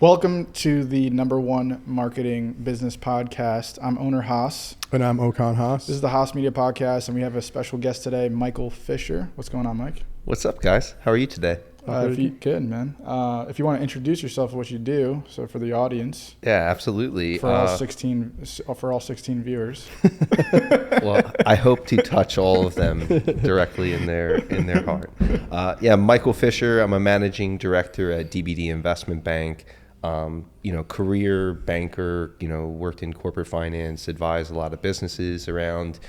Welcome to the #1 marketing business podcast. I'm owner Haas. And I'm Okan Haas. This is the HasMedia podcast, and we have a special guest today, Michael Fischer. What's going on, Mike? What's up, guys? How are you today? Good, man. If you want to introduce yourself and what you do, so for the audience. Yeah, absolutely. For all 16 viewers. Well, I hope to touch all of them directly in their heart. Michael Fischer. I'm a managing director at DBD Investment Bank. Career banker, worked in corporate finance, advised a lot of businesses around.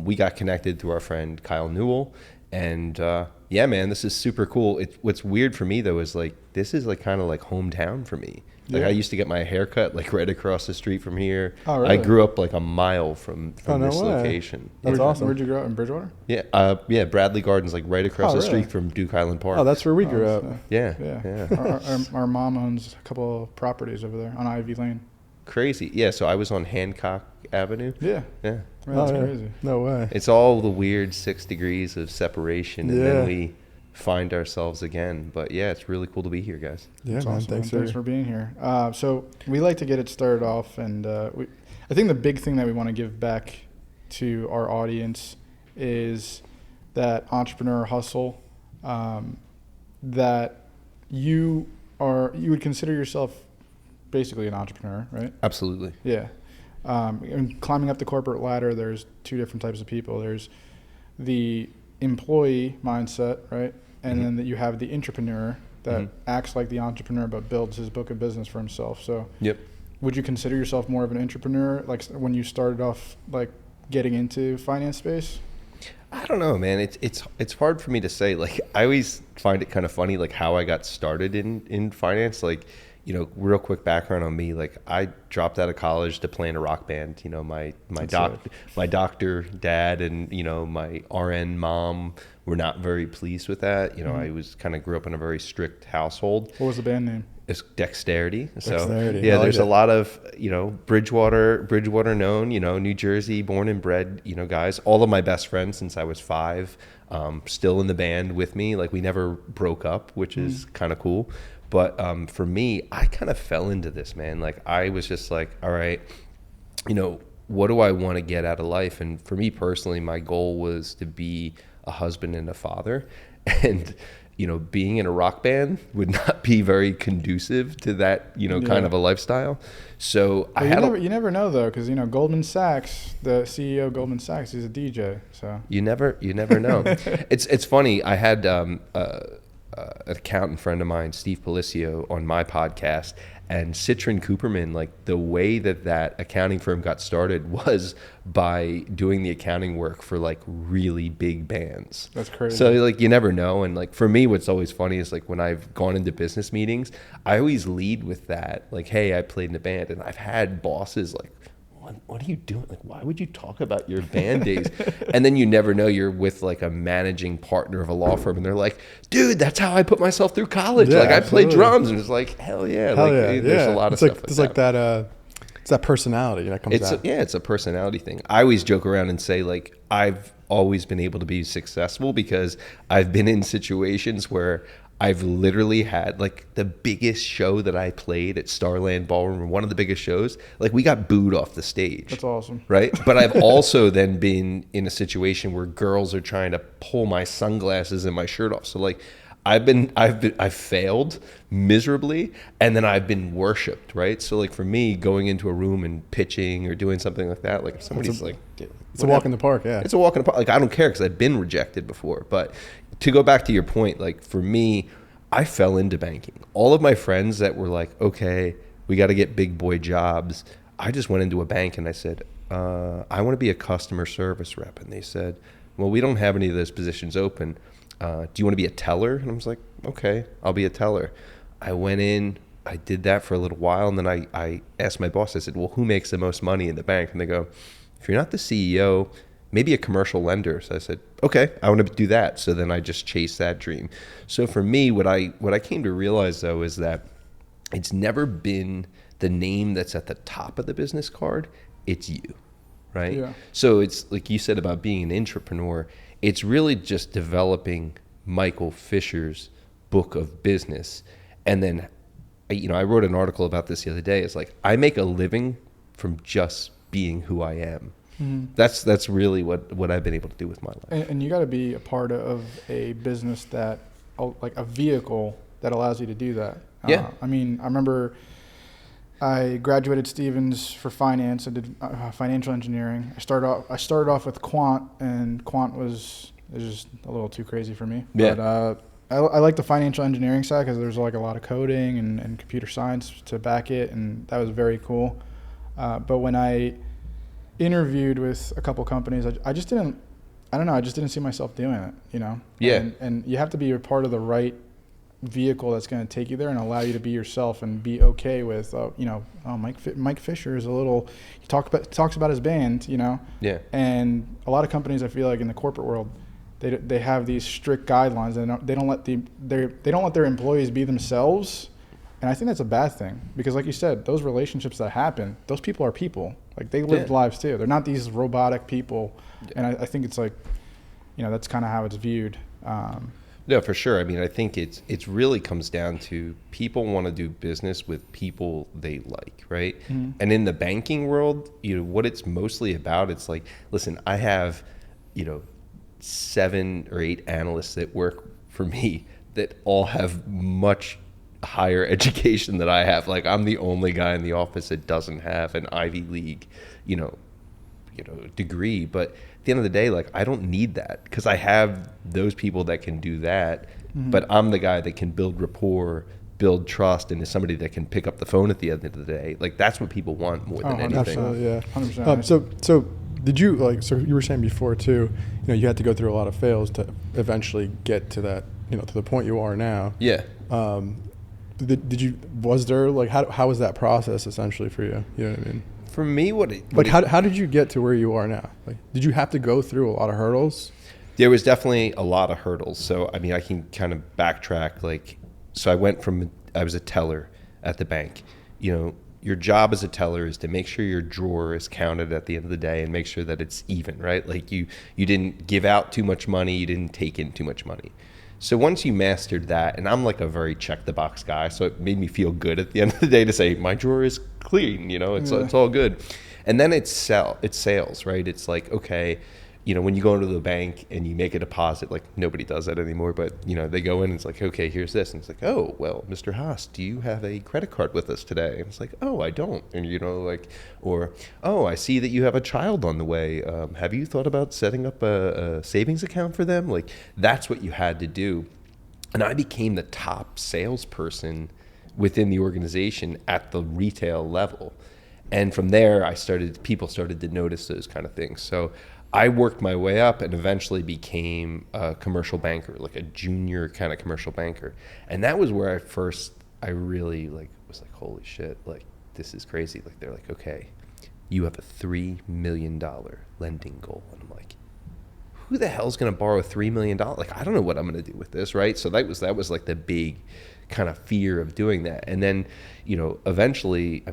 We got connected through our friend Kyle Newell. And man, this is super cool. What's weird for me though is this is kind of like hometown for me. I used to get my hair cut right across the street from here. Oh, really? I grew up a mile from this location. That's awesome. Where'd you grow up, in Bridgewater? Yeah, Bradley Gardens, right across the really? street from Duke Island Park. Oh, that's where we grew up. Yeah. Our mom owns a couple of properties over there on Ivy Lane. Crazy. Yeah, so I was on Hancock Avenue. Yeah. Yeah. That's crazy. No way. It's all the weird 6 degrees of separation, and then we find ourselves again. But yeah, it's really cool to be here, guys. Yeah, That's man. awesome. Thanks for being here. So we like to get it started off, and I think the big thing that we want to give back to our audience is that entrepreneur hustle, that you would consider yourself basically an entrepreneur, right? Absolutely. Yeah. And climbing up the corporate ladder, there's 2 different types of people. There's the employee mindset, right? And then you have the entrepreneur that acts like the entrepreneur but builds his book of business for himself. So would you consider yourself more of an entrepreneur, when you started off getting into finance space? I don't know, man. It's hard for me to say. I always find it kind of funny how I got started in finance. Real quick background on me. I dropped out of college to play in a rock band. My doctor dad and my RN mom were not very pleased with that. I was grew up in a very strict household. What was the band name? It's Dexterity. Dexterity. So there's a lot of Bridgewater known. New Jersey, born and bred. Guys. All of my best friends since I was 5, still in the band with me. We never broke up, which is kind of cool. But for me, I kind of fell into this, man. I was just all right, what do I want to get out of life? And for me personally, my goal was to be a husband and a father. And, being in a rock band would not be very conducive to that, kind of a lifestyle. So you never know though, because Goldman Sachs, the CEO of Goldman Sachs, he's a DJ. So you never know. It's funny. I had an accountant friend of mine, Steve Policio, on my podcast, and Citron Cooperman, the way that accounting firm got started was by doing the accounting work for really big bands. That's crazy. So you never know. And for me, what's always funny is when I've gone into business meetings, I always lead with that. Hey, I played in a band, and I've had bosses what are you doing? Why would you talk about your band days? And then you never know, you're with a managing partner of a law firm, and they're like, dude, that's how I put myself through college. Yeah, I played drums, and it's hell yeah. There's a lot of stuff it's that. It's that personality that comes out. It's a personality thing. I always joke around and say I've always been able to be successful because I've been in situations where I've literally had the biggest show that I played at Starland Ballroom, one of the biggest shows. we got booed off the stage. That's awesome. Right? But I've also then been in a situation where girls are trying to pull my sunglasses and my shirt off. So I've failed miserably, and then I've been worshipped, right? So for me, going into a room and pitching or doing something like that, if somebody's it's a walk in the park, yeah. It's a walk in the park. I don't care because I've been rejected before. But to go back to your point, for me, I fell into banking. All of my friends that were okay, we got to get big boy jobs. I just went into a bank and I said, I want to be a customer service rep. And they said, well, we don't have any of those positions open. Do you want to be a teller? And I was like, okay, I'll be a teller. I went in, I did that for a little while. And then I asked my boss, I said, well, who makes the most money in the bank? And they go, if you're not the CEO, maybe a commercial lender. So I said, okay, I want to do that. So then I just chased that dream. So for me, what I came to realize though is that it's never been the name that's at the top of the business card. It's you, right? Yeah. So it's like you said about being an entrepreneur, it's really just developing Michael Fischer's book of business and then I wrote an article about this the other day. It's like, I make a living from just being who I am. That's really what I've been able to do with my life. And you got to be a part of a business that, like a vehicle that allows you to do that. Yeah. I remember I graduated Stevens for finance. I did financial engineering. I started off with quant, and quant was just a little too crazy for me. Yeah. But I like the financial engineering side because there's like a lot of coding and computer science to back it, and that was very cool. But when I interviewed with a couple companies, I just didn't see myself doing it, Yeah. And you have to be a part of the right vehicle that's going to take you there and allow you to be yourself and be okay with, Mike Fischer is he talks about his band, Yeah. And a lot of companies, I feel like in the corporate world, they have these strict guidelines, and they don't let their employees be themselves. And I think that's a bad thing because, like you said, those relationships that happen, those people are people. Like, they live lives too. They're not these robotic people. And I think it's like, that's kind of how it's viewed. No, for sure. I think it's really comes down to people want to do business with people they like, right? Mm-hmm. And in the banking world, what it's mostly about, it's like, listen, I have, 7 or 8 analysts that work for me that all have much higher education than I have. Like, I'm the only guy in the office that doesn't have an Ivy League, degree. But at the end of the day, like, I don't need that because I have those people that can do that. Mm-hmm. But I'm the guy that can build rapport, build trust, and is somebody that can pick up the phone at the end of the day. Like, that's what people want more than anything. Absolutely, yeah. 100%. So did you so you were saying before too, you had to go through a lot of fails to eventually get to that, to the point you are now. Yeah. Was there, like, how was that process essentially for you? You know what I mean? For me, how did you get to where you are now? Like, did you have to go through a lot of hurdles? There was definitely a lot of hurdles. So, I can kind of backtrack. Like, so I was a teller at the bank. Your job as a teller is to make sure your drawer is counted at the end of the day and make sure that it's even, right? Like, you didn't give out too much money, you didn't take in too much money. So once you mastered that, and I'm like a very check the box guy, so it made me feel good at the end of the day to say my drawer is clean, it's all good. And then it's sales, right? It's like, okay, when you go into the bank and you make a deposit, like, nobody does that anymore, but they go in and it's like, okay, here's this, and it's like, oh, well, Mr. Haas, do you have a credit card with us today? And it's like, oh, I don't. And or, oh, I see that you have a child on the way. Have you thought about setting up a savings account for them? Like, that's what you had to do. And I became the top salesperson within the organization at the retail level. And from there, people started to notice those kind of things. So I worked my way up and eventually became a commercial banker, like a junior kind of commercial banker. And that was where I really was like, holy shit, like, this is crazy. Like, they're like, okay, you have a $3 million lending goal. And I'm like, who the hell's going to borrow $3 million? Like, I don't know what I'm going to do with this, right? So that was like the big kind of fear of doing that. And then, eventually,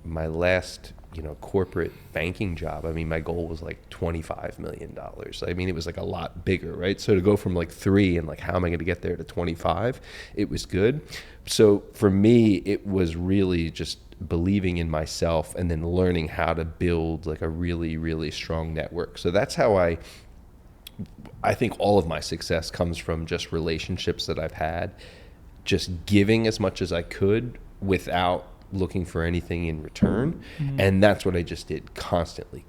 my last corporate banking job, my goal was like $25 million. It was like a lot bigger, right? So to go from like 3 and like, how am I going to get there to 25? It was good. So for me, it was really just believing in myself and then learning how to build like a really, really strong network. So that's how I think all of my success comes from just relationships that I've had, just giving as much as I could without looking for anything in return. Mm-hmm. And that's what I just did constantly.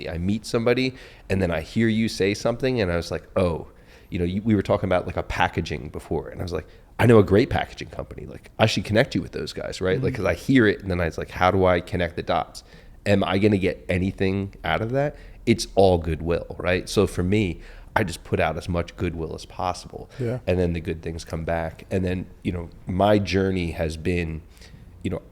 I meet somebody and then I hear you say something and I was like, oh, we were talking about like a packaging before. And I was like, I know a great packaging company. Like, I should connect you with those guys, right? Mm-hmm. Like, cause I hear it and then I was like, how do I connect the dots? Am I going to get anything out of that? It's all goodwill, right? So for me, I just put out as much goodwill as possible. Yeah. And then the good things come back. And then, my journey has been,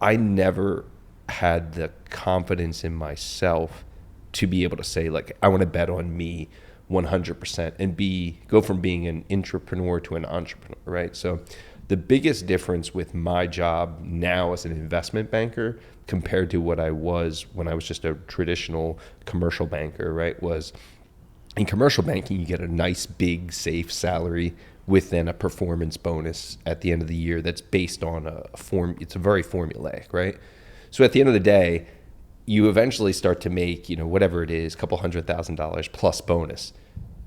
I never had the confidence in myself to be able to say, like, I want to bet on me 100% and go from being an intrapreneur to an entrepreneur, right? So the biggest difference with my job now as an investment banker compared to what I was when I was just a traditional commercial banker, right, was in commercial banking, you get a nice, big, safe salary with then a performance bonus at the end of the year that's based on a form. It's a very formulaic, right? So at the end of the day, you eventually start to make, whatever it is, $200,000 plus bonus,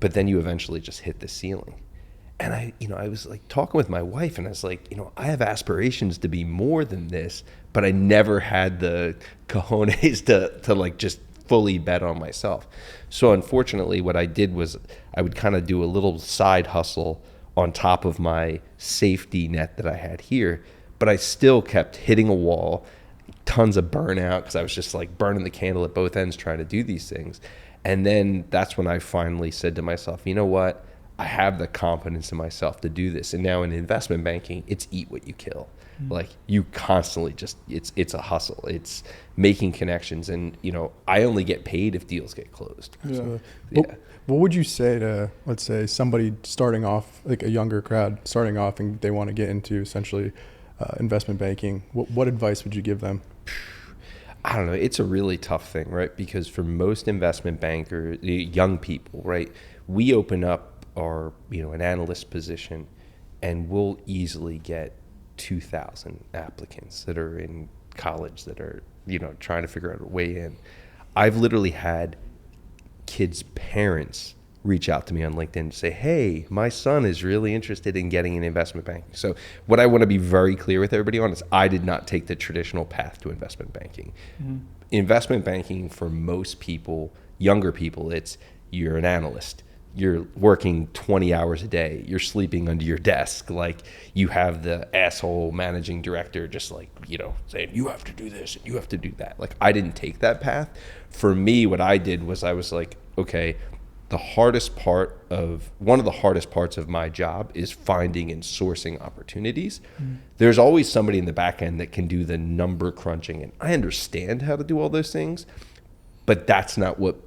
but then you eventually just hit the ceiling. And I was like talking with my wife, and I was like, I have aspirations to be more than this, but I never had the cojones to like just fully bet on myself. So unfortunately, what I did was I would kind of do a little side hustle on top of my safety net that I had here, but I still kept hitting a wall, tons of burnout, because I was just like burning the candle at both ends trying to do these things. And then that's when I finally said to myself, you know what? I have the confidence in myself to do this. And now in investment banking, it's eat what you kill. Like you constantly just, it's a hustle. It's making connections. And, I only get paid if deals get closed. Yeah. Yeah. What would you say to, let's say, somebody starting off, like a younger crowd starting off, and they want to get into essentially investment banking? What advice would you give them? I don't know. It's a really tough thing, right? Because for most investment bankers, young people, right, we open up our, an analyst position, and we'll easily get 2,000 applicants that are in college that are, trying to figure out a way in. I've literally had kids' parents reach out to me on LinkedIn and say, hey, my son is really interested in getting in investment banking. So what I want to be very clear with everybody on is I did not take the traditional path to investment banking. Investment banking for most people, younger people, it's you're an analyst. You're working 20 hours a day. You're sleeping under your desk. Like you have the asshole managing director just like, saying you have to do this and you have to do that. Like I didn't take that path. For me, what I did was I was like, okay, one of the hardest parts of my job is finding and sourcing opportunities. There's always somebody in the back end that can do the number crunching, and I understand how to do all those things, but that's not what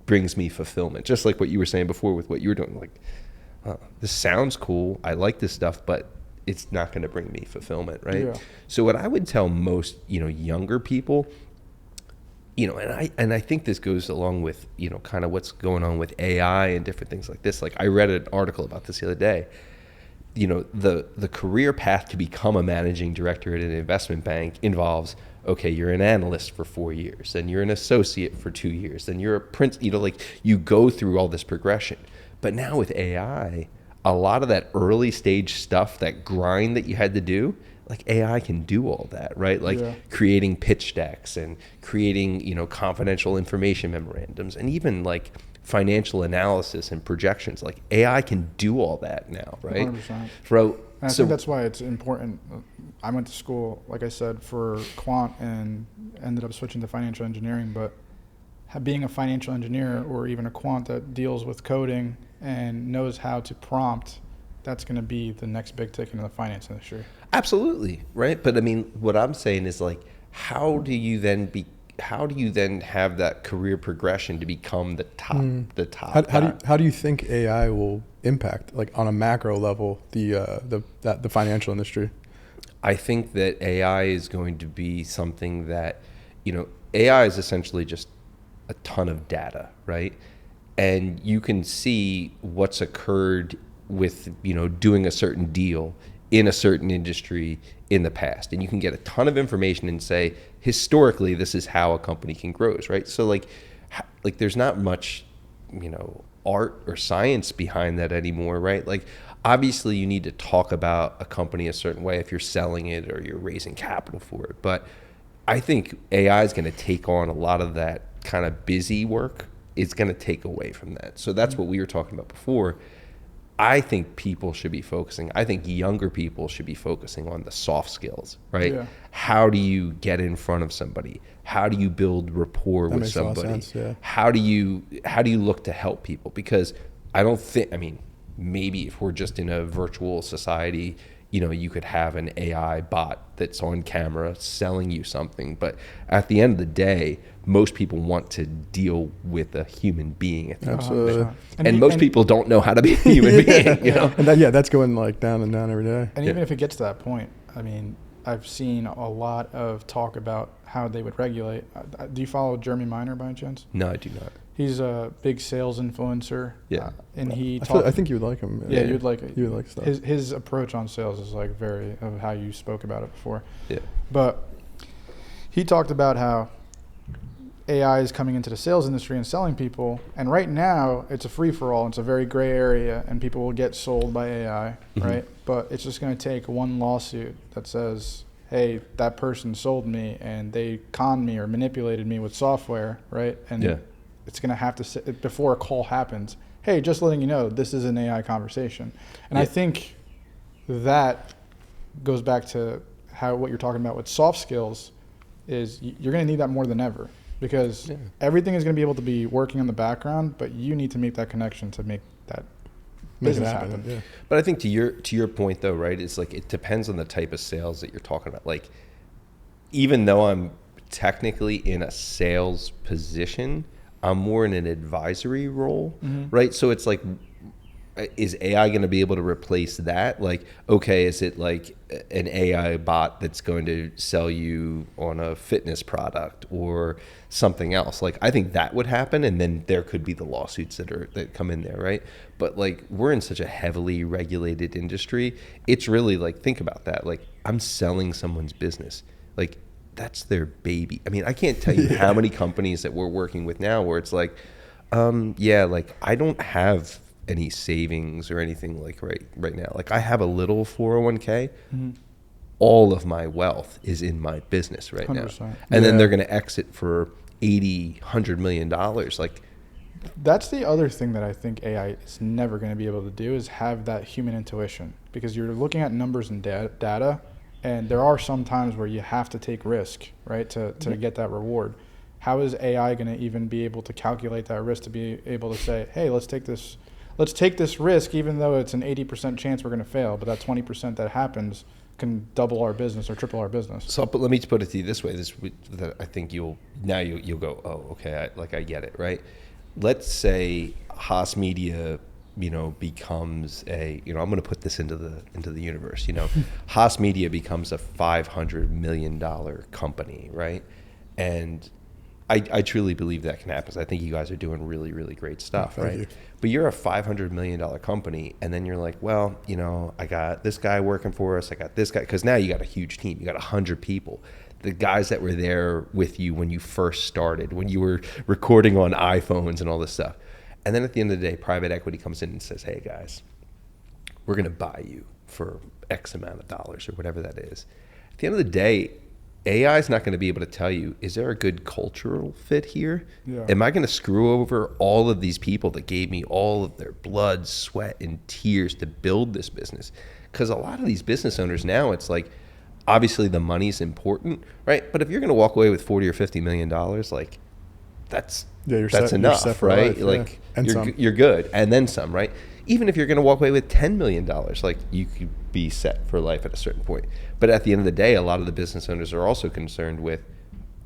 brings me fulfillment. Just like what you were saying before with what you were doing, like, this sounds cool, I like this stuff, but it's not going to bring me fulfillment, right? Yeah. So what I would tell most, younger people, and I think this goes along with, kind of what's going on with AI and different things like this. Like I read an article about this the other day. The career path to become a managing director at an investment bank involves, okay, you're an analyst for 4 years, then you're an associate for 2 years, then you're a prince, like you go through all this progression. But now with AI, a lot of that early stage stuff, that grind that you had to do, like AI can do all that, right? Like creating pitch decks and creating, confidential information memorandums, and even like financial analysis and projections. Like AI can do all that now, right? 100%. So I think that's why it's important. I went to school, like I said, for quant and ended up switching to financial engineering, but being a financial engineer or even a quant that deals with coding and knows how to prompt, that's going to be the next big tick into the finance industry. Absolutely, right? But I mean, what I'm saying is like, how do you then have that career progression to become the top? How do you think AI will impact, like on a macro level, the financial industry? I think that AI is going to be something that, AI is essentially just a ton of data, right? And you can see what's occurred with, doing a certain deal in a certain industry in the past. And you can get a ton of information and say, historically, this is how a company can grow, right? So like there's not much, art or science behind that anymore, right? Like obviously you need to talk about a company a certain way if you're selling it or you're raising capital for it. But I think AI is going to take on a lot of that kind of busy work. It's going to take away from that. So that's what we were talking about before. I think people should be focusing. I think younger people should be focusing on the soft skills, right? Yeah. How do you get in front of somebody? How do you build rapport with somebody? That makes a lot of sense, yeah. How do you look to help people? Because I don't think, maybe if we're just in a virtual society, you could have an AI bot that's on camera selling you something. But at the end of the day, most people want to deal with a human being. Absolutely. And most people don't know how to be a human being, And that's going like down and down every day. And even if it gets to that point, I've seen a lot of talk about how they would regulate. Do you follow Jeremy Minor by any chance? No, I do not. He's a big sales influencer. Yeah. And he I think you would like him. Yeah, you'd like it. You would like stuff. His approach on sales is like very of how you spoke about it before. Yeah. But he talked about how AI is coming into the sales industry and selling people, and right now it's a free for all. It's a very gray area, and people will get sold by AI, right? But it's just going to take one lawsuit that says, "Hey, that person sold me, and they conned me or manipulated me with software," right? And it's going to have to say, before a call happens, "Hey, just letting you know, this is an AI conversation." And I think that goes back to what you're talking about with soft skills. Is you're going to need that more than ever. Because everything is going to be able to be working in the background, but you need to make that connection to make that business happen. Yeah. But I think to your point though, right? It's like it depends on the type of sales that you're talking about. Like, even though I'm technically in a sales position, I'm more in an advisory role, right? So it's like, is AI going to be able to replace that? Like, okay, is it like an AI bot that's going to sell you on a fitness product or something else? Like, I think that would happen, and then there could be the lawsuits that come in there, right? But like, we're in such a heavily regulated industry. It's really like, think about that. Like, I'm selling someone's business. Like, that's their baby. I mean, I can't tell you how many companies that we're working with now where it's like, like I don't have any savings or anything like right now. Like, I have a little 401k. All of my wealth is in my business right 100%. now. And then they're going to exit for $100 million. Like, that's the other thing that I think AI is never going to be able to do, is have that human intuition, because you're looking at numbers and data, and there are some times where you have to take risk, right, to get that reward. How is AI going to even be able to calculate that risk to be able to say, hey, let's take this risk, even though it's an 80% chance we're going to fail, but that 20% that happens can double our business or triple our business. So, but let me put it to you this way: that I think you'll go, oh, okay, I get it, right? Let's say HasMedia, becomes I'm going to put this into the universe. HasMedia becomes a $500 million company, right? And I truly believe that can happen. I think you guys are doing really, really great stuff, right? You. But you're a $500 million company, and then you're like, well, I got this guy working for us. I got this guy, because now you got a huge team. You got 100 people. The guys that were there with you when you first started, when you were recording on iPhones and all this stuff. And then at the end of the day, private equity comes in and says, hey, guys, we're going to buy you for X amount of dollars or whatever that is. At the end of the day, AI is not going to be able to tell you, is there a good cultural fit here? Yeah. Am I going to screw over all of these people that gave me all of their blood, sweat, and tears to build this business? Because a lot of these business owners now, it's like, obviously the money's important, right? But if you're going to walk away with $40 or $50 million, like, that's enough, right? Like, you're good, and then some, right? Even if you're going to walk away with $10 million, like, you could be set for life at a certain point. But at the end of the day, a lot of the business owners are also concerned with,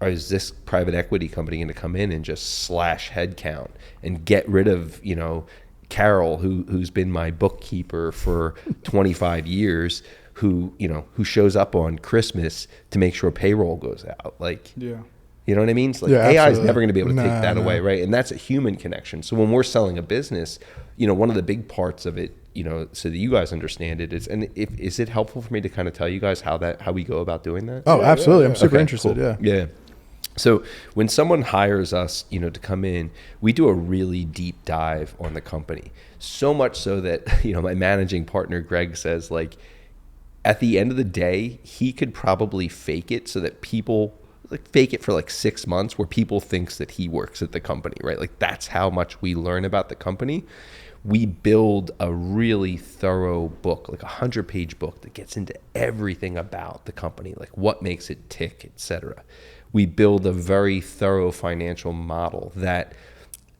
is this private equity company going to come in and just slash headcount and get rid of, Carol, who's been my bookkeeper for 25 years, who shows up on Christmas to make sure payroll goes out. Like, you know what I mean? It's like AI is never going to be able to take that away, right? And that's a human connection. So when we're selling a business, one of the big parts of it, so that you guys understand it is, and is it helpful for me to kind of tell you guys how we go about doing that? Oh, absolutely. I'm super interested. Cool. Yeah. So when someone hires us, to come in, we do a really deep dive on the company. So much so that, my managing partner, Greg, says, like, at the end of the day, he could probably fake it so that people fake it for like 6 months where people thinks that he works at the company, right? Like, that's how much we learn about the company. We build a really thorough book, like a 100-page book that gets into everything about the company, like what makes it tick, etc. We build a very thorough financial model that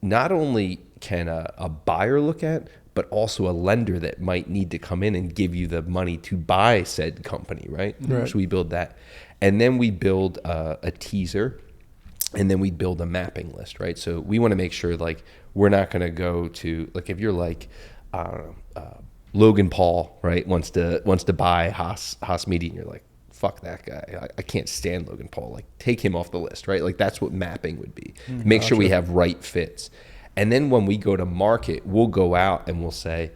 not only can a buyer look at, but also a lender that might need to come in and give you the money to buy said company, right? So we build that. And then we build a teaser, and then we build a mapping list, right? So we want to make sure, like, we're not going to go to, like, if you're like, I don't know, Logan Paul, right, wants to buy HasMedia, and you're like, fuck that guy. I can't stand Logan Paul. Like, take him off the list, right? Like, that's what mapping would be. Make sure we have right fits. And then when we go to market, we'll go out and we'll say,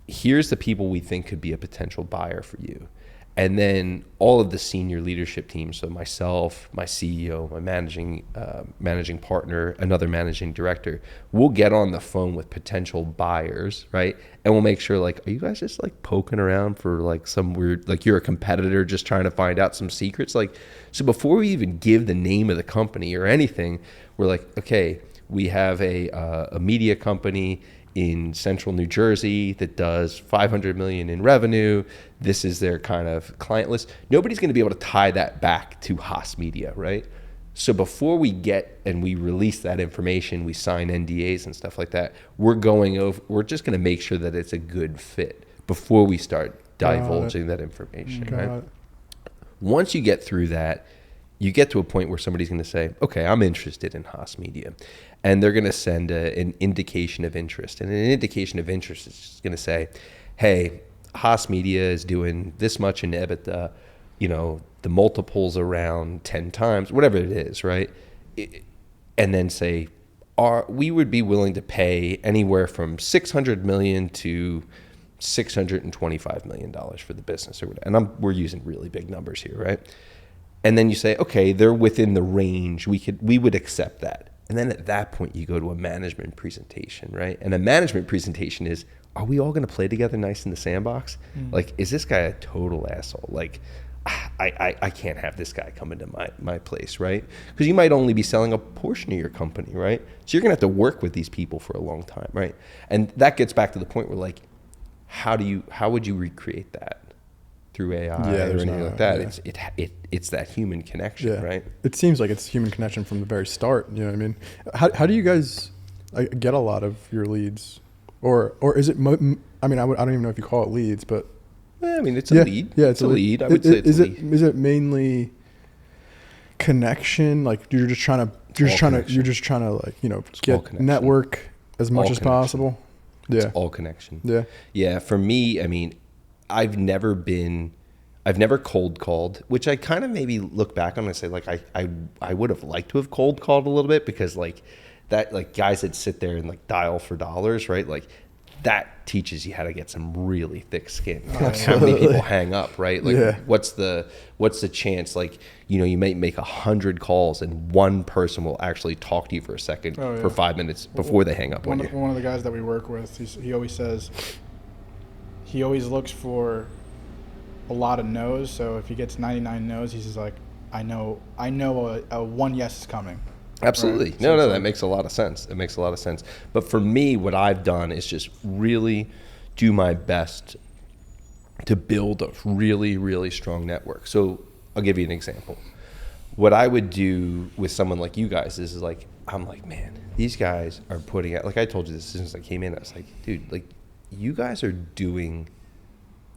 here's the people we think could be a potential buyer for you. And then all of the senior leadership team, so myself, my CEO, my managing partner, another managing director, we'll get on the phone with potential buyers, right? And we'll make sure, like, are you guys just like poking around for like some weird, like you're a competitor just trying to find out some secrets? Like, so before we even give the name of the company or anything, we're like, okay, we have a media company in central New Jersey that does 500 million in revenue. This is their kind of client list. Nobody's going to be able to tie that back to HasMedia, right? So before we get and we release that information, we sign NDAs and stuff like that. We're just going to make sure that it's a good fit before we start divulging that information, right? Once you get through that, you get to a point where somebody's going to say, okay, I'm interested in HasMedia. And they're going to send an indication of interest. And an indication of interest is just going to say, hey, HasMedia is doing this much in EBITDA, the multiples around 10 times, whatever it is, right? And then say, we would be willing to pay anywhere from $600 million to $625 million for the business or whatever. And we're using really big numbers here, right? And then you say, okay, they're within the range. We would accept that. And then at that point, you go to a management presentation, right? And a management presentation is, are we all going to play together nice in the sandbox? Like, is this guy a total asshole? Like, I can't have this guy come into my place, right? Because you might only be selling a portion of your company, right? So you're going to have to work with these people for a long time, right? And that gets back to the point where, like, how would you recreate that? Through AI or anything like that. Yeah. It's that human connection, right? It seems like it's human connection from the very start. You know what I mean? How do you guys get a lot of your leads, or is it? I don't even know if you call it leads, but it's a lead. Yeah, it's a lead. I would say it's a lead. Is it mainly connection? Like you're just trying to like get network as much as possible. Yeah, it's all connection. Yeah. For me, I've never cold called, which I kind of maybe look back on and say, like, I would have liked to have cold called a little bit, because like that, like guys that sit there and like dial for dollars, right? Like that teaches you how to get some really thick skin. Like how many people hang up, right? Like what's the chance? Like, you might make 100 calls and one person will actually talk to you for a second for 5 minutes before they hang up on you. One of the guys that we work with, he always says, he always looks for a lot of no's. So if he gets 99 no's, he's just like, I know a one yes is coming. Absolutely. Right? No, that makes a lot of sense. It makes a lot of sense. But for me, what I've done is just really do my best to build a really, really strong network. So I'll give you an example. What I would do with someone like you guys is like, I'm like, man, these guys are putting out, like I told you this as soon as I came in, I was like, dude, like, you guys are doing,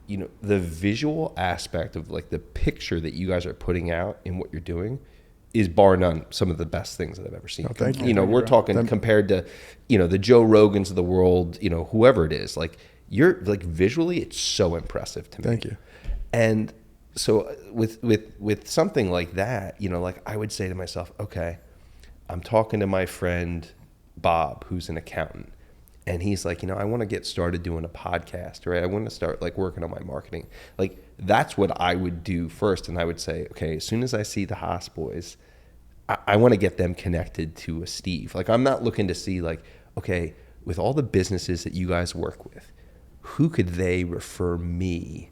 the visual aspect of like the picture that you guys are putting out in what you're doing is bar none some of the best things that I've ever seen. Oh, thank you. We're talking compared to, the Joe Rogans of the world, whoever it is, like you're like visually, it's so impressive to me. Thank you. And so with something like that, like I would say to myself, okay, I'm talking to my friend Bob, who's an accountant. And he's like, I want to get started doing a podcast, right? I want to start like working on my marketing. Like that's what I would do first. And I would say, okay, as soon as I see the Haas boys, I want to get them connected to a Steve. Like I'm not looking to see like, okay, with all the businesses that you guys work with, who could they refer me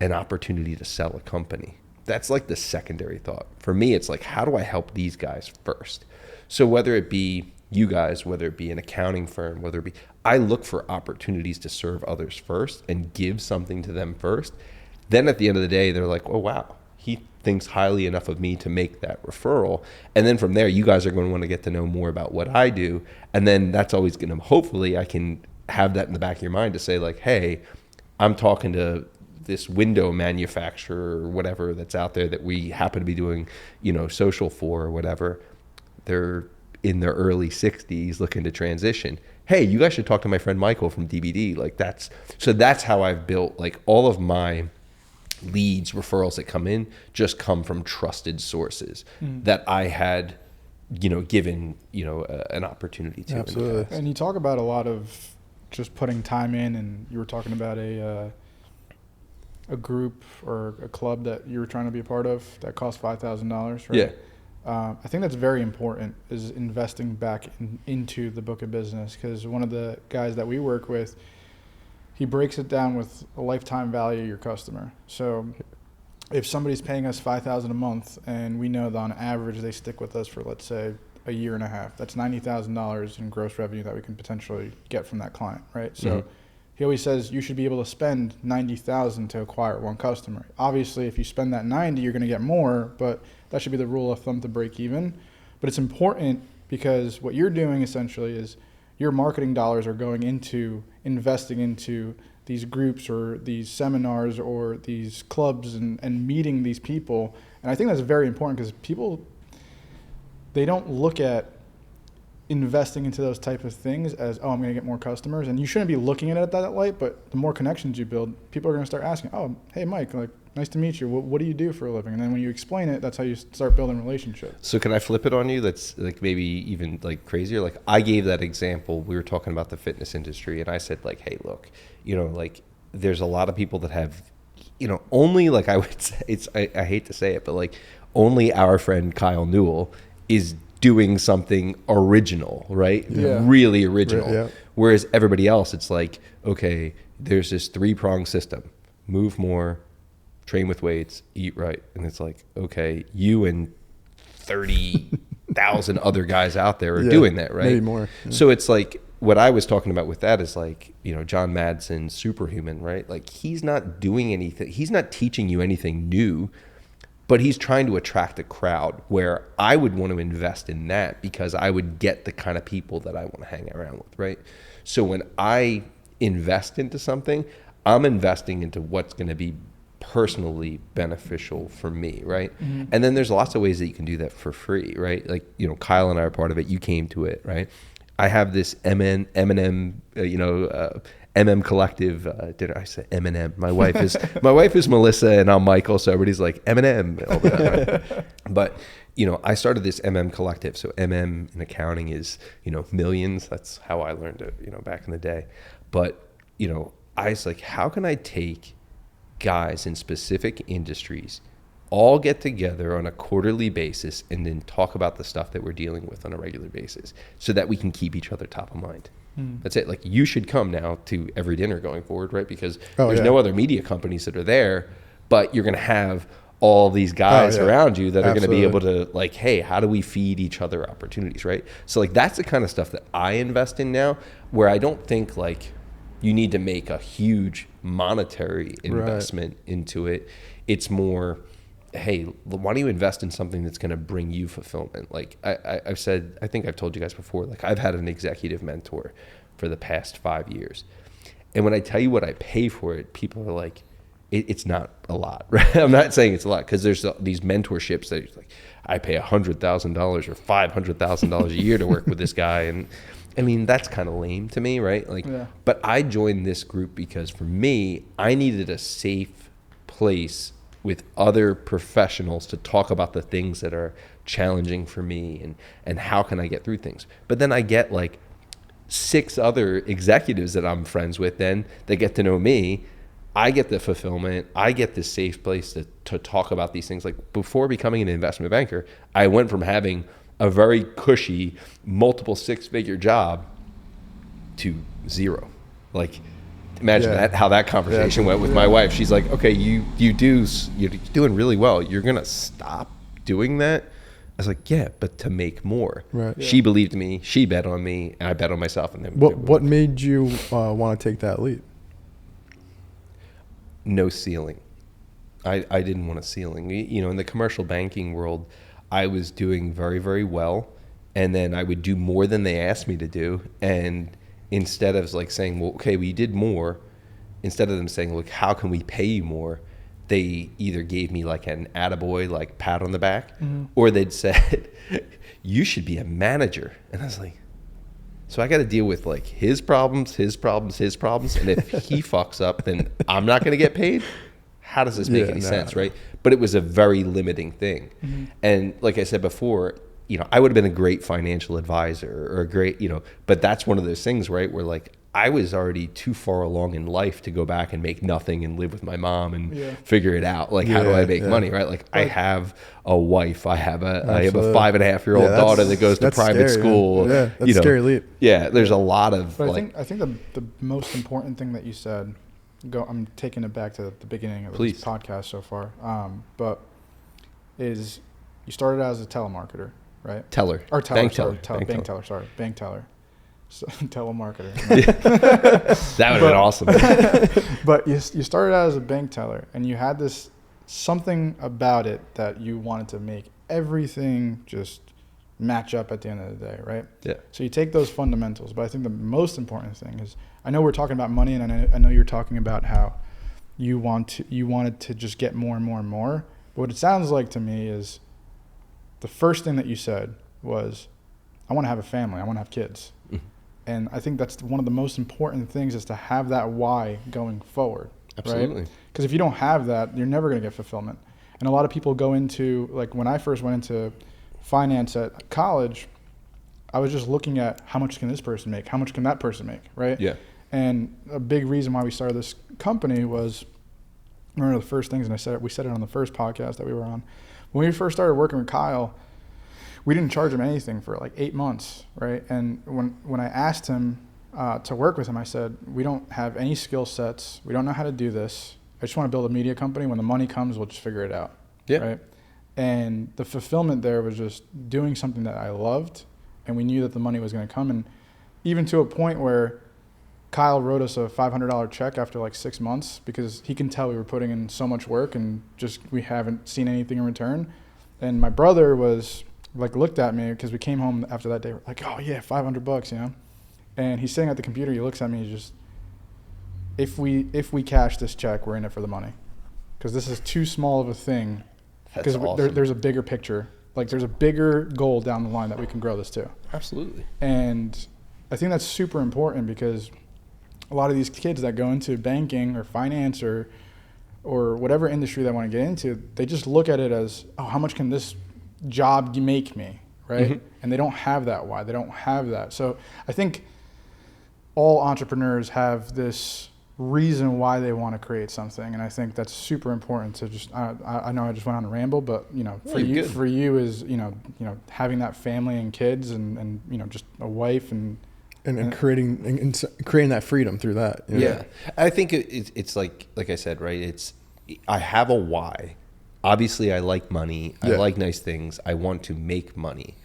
an opportunity to sell a company? That's like the secondary thought. For me, it's like, how do I help these guys first? So whether it be you guys, whether it be an accounting firm, whether it be, I look for opportunities to serve others first and give something to them first. Then at the end of the day, they're like, oh, wow, he thinks highly enough of me to make that referral. And then from there, you guys are going to want to get to know more about what I do. And then that's always going to, hopefully I can have that in the back of your mind to say like, hey, I'm talking to this window manufacturer or whatever that's out there that we happen to be doing, social for or whatever. They're in their early 60s looking to transition. Hey, you guys should talk to my friend Michael from DBD. Like that's how I've built like all of my leads, referrals that come in just come from trusted sources that I had, given, an opportunity to. Absolutely. And you talk about a lot of just putting time in, and you were talking about a group or a club that you were trying to be a part of that cost $5,000, right? Yeah. I think that's very important, is investing back into the book of business, because one of the guys that we work with, he breaks it down with a lifetime value of your customer. So if somebody's paying us $5,000 a month and we know that on average they stick with us for, let's say, a year and a half, that's $90,000 in gross revenue that we can potentially get from that client, right? So he always says you should be able to spend $90,000 to acquire one customer. Obviously, if you spend that $90,000, you're going to get more, but that should be the rule of thumb to break even. But it's important because what you're doing essentially is your marketing dollars are going into investing into these groups or these seminars or these clubs and meeting these people. And I think that's very important because people, they don't look at investing into those type of things as, oh, I'm going to get more customers. And you shouldn't be looking at it that light, but the more connections you build, people are going to start asking, oh, hey, Mike, like, nice to meet you. What do you do for a living? And then when you explain it, that's how you start building relationships. So can I flip it on you? That's like maybe even like crazier. Like I gave that example. We were talking about the fitness industry and I said like, hey, look, like there's a lot of people that have, only like I would say, I hate to say it, but like only our friend Kyle Newell is doing something original, right? Yeah. Really original. Yeah. Whereas everybody else, it's like, okay, there's this 3-pronged system. Move more, train with weights, eat right. And it's like, okay, you and 30,000 other guys out there are doing that, right? Maybe more. Yeah. So it's like, what I was talking about with that is like, John Madsen's Superhuman, right? Like he's not doing anything. He's not teaching you anything new, but he's trying to attract a crowd where I would want to invest in that because I would get the kind of people that I want to hang around with, right? So when I invest into something, I'm investing into what's going to be personally beneficial for me, right? And then there's lots of ways that you can do that for free, right? Like, Kyle and I are part of it. You came to it, right? I have this M&M, MM Collective dinner. I said M&M. My wife is Melissa and I'm Michael, so everybody's like M&M. Right? But I started this MM Collective. So MM in accounting is millions. That's how I learned it back in the day. But I was like, how can I take guys in specific industries, all get together on a quarterly basis and then talk about the stuff that we're dealing with on a regular basis so that we can keep each other top of mind. That's it. Like you should come now to every dinner going forward, right? Because there's no other media companies that are there, but you're going to have all these guys around you that are going to be able to like, hey, how do we feed each other opportunities, right? So like that's the kind of stuff that I invest in now, where I don't think like you need to make a huge monetary investment into it. It's more, hey, why don't you invest in something that's going to bring you fulfillment? Like I've said, I think I've told you guys before, like I've had an executive mentor for the past 5 years. And when I tell you what I pay for it, people are like, it's not a lot, right? I'm not saying it's a lot because there's these mentorships that like, I pay $100,000 or $500,000 a year to work with this guy. And I mean, that's kind of lame to me, right? Like, but I joined this group because for me, I needed a safe place with other professionals to talk about the things that are challenging for me and how can I get through things. But then I get like 6 other executives that I'm friends with then that get to know me. I get the fulfillment. I get this safe place to talk about these things. Like before becoming an investment banker, I went from having a very cushy, multiple 6-figure job to 0. Like imagine how that conversation went with my wife. She's like, okay, you're doing really well. You're going to stop doing that? I was like, yeah, but to make more. Right. She believed me. She bet on me. And I bet on myself. And then what made you want to take that leap? No ceiling. I didn't want a ceiling. In the commercial banking world, I was doing very, very well. And then I would do more than they asked me to do. And instead of like saying, well, okay, we did more, instead of them saying, look, how can we pay you more? They either gave me like an attaboy, like pat on the back, or they'd said, you should be a manager. And I was like, so I got to deal with like his problems. And if he fucks up, then I'm not going to get paid. how does this make any sense, right? But it was a very limiting thing. And like I said before, you know, I would have been a great financial advisor or a great, you know, but that's one of those things, right, where like I was already too far along in life to go back and make nothing and live with my mom and figure it out. Like, how do I make money, right? Like, I have a wife, I have a 5.5-year-old daughter that goes to private school. Yeah, that's a scary leap. Yeah, there's a lot of. But I think the most important thing that you said, I'm taking it back to the beginning of this podcast so far, but is you started out as a telemarketer, right? Bank teller. So, telemarketer. That would have been awesome. But you started out as a bank teller, and you had this something about it that you wanted to make everything just match up at the end of the day, right? Yeah. So you take those fundamentals, but I think the most important thing is, I know we're talking about money, and I know you're talking about how you wanted to just get more and more and more. But what it sounds like to me is the first thing that you said was, I want to have a family, I want to have kids. And I think that's one of the most important things, is to have that why going forward. Absolutely. Right? Because if you don't have that, you're never going to get fulfillment. And a lot of people go into, like when I first went into finance at college, I was just looking at how much can this person make? How much can that person make? Right? Yeah. And a big reason why we started this company was, one of the first things, and we said it on the first podcast that we were on. When we first started working with Kyle, we didn't charge him anything for like 8 months, right? And when I asked him to work with him, I said, we don't have any skill sets. We don't know how to do this. I just want to build a media company. When the money comes, we'll just figure it out. Yeah. Right? And the fulfillment there was just doing something that I loved, and we knew that the money was going to come. And even to a point where Kyle wrote us a $500 check after like 6 months, because he can tell we were putting in so much work and just we haven't seen anything in return. And my brother was like, looked at me, because we came home after that day, we're like, oh yeah, $500, you know? And he's sitting at the computer, he looks at me, he's just, if we cash this check, we're in it for the money. Because this is too small of a thing. Because awesome. there's a bigger picture. Like, there's a bigger goal down the line that we can grow this to. Absolutely. And I think that's super important, because a lot of these kids that go into banking or finance or whatever industry they want to get into, they just look at it as, oh, how much can this job make me, right? And they don't have that why. They don't have that. So I think all entrepreneurs have this reason why they want to create something, and I think that's super important to just. I know I just went on a ramble, but you know, for you is you know having that family and kids and you know just a wife and creating that freedom through that. You know? Yeah, I think it's like I said, right? I have a why. Obviously, I like money. I like nice things. I want to make money.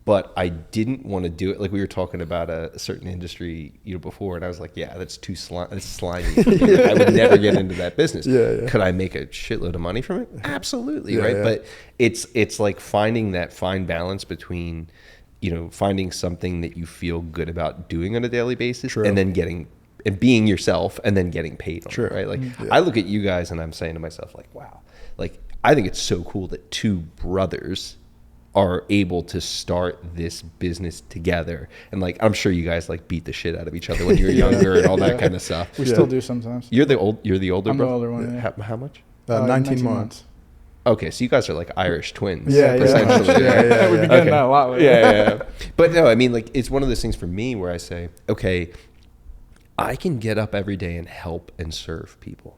But I didn't want to do it. Like we were talking about a certain industry, you know, before, and I was like, yeah, that's too slimy. I would never get into that business. Could I make a shitload of money from it? Absolutely, right? Yeah. But it's like finding that fine balance between, you know, finding something that you feel good about doing on a daily basis, and then being yourself, and then getting paid on it, right? Like I look at you guys and I'm saying to myself, like, wow, like I think it's so cool that two brothers are able to start this business together. And like, I'm sure you guys like beat the shit out of each other when you were younger and all that kind of stuff. We still do sometimes. You're the older I'm brother? the older one. Yeah. How much? 19 months. Okay, so you guys are like Irish twins. Essentially. We've been getting that a lot lately. Yeah. But no, I mean, like, it's one of those things for me where I say, okay, I can get up every day and help and serve people,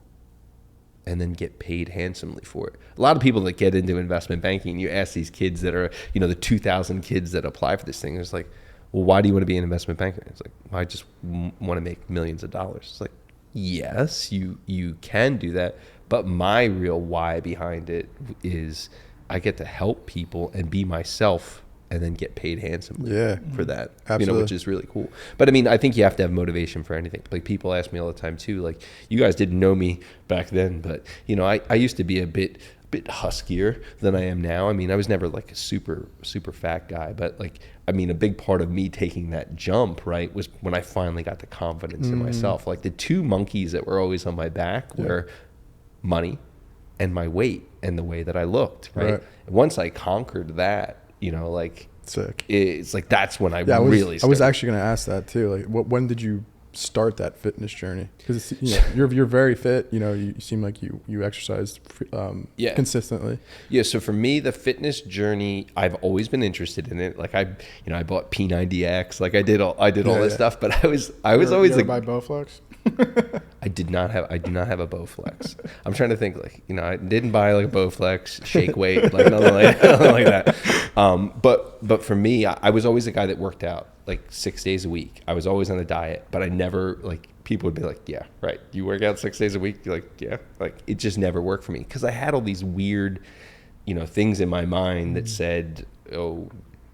and then get paid handsomely for it. A lot of people that get into investment banking, you ask these kids that are, you know, the 2,000 kids that apply for this thing, it's like, well, why do you want to be an investment banker? It's like, well, I just want to make millions of dollars. It's like, yes, you can do that, but my real why behind it is I get to help people and be myself, and then get paid handsomely for that. Absolutely. You know, which is really cool. But I mean, I think you have to have motivation for anything. Like people ask me all the time too, like you guys didn't know me back then, but you know, I used to be a bit huskier than I am now. I mean, I was never like a super fat guy, but like, I mean, a big part of me taking that jump, right, was when I finally got the confidence in myself. Like the two monkeys that were always on my back were money and my weight and the way that I looked, right? Once I conquered that, you know, like sick. It's like that's when I I was actually going to ask that too. Like, when did you start that fitness journey? Because you're very fit. You seem like you exercise consistently. Yeah. So for me, the fitness journey, I've always been interested in it. Like I bought P90X. Like I did all this stuff. But I was always like, buy Bowflex? I do not have a Bowflex. I'm trying to think, like, I didn't buy like a Bowflex shake weight, like nothing like that. But for me, I was always a guy that worked out like 6 days a week. I was always on a diet, but I never, like, people would be like, yeah, right, you work out 6 days a week? You're like, yeah. Like, it just never worked for me because I had all these weird, things in my mind that said, oh,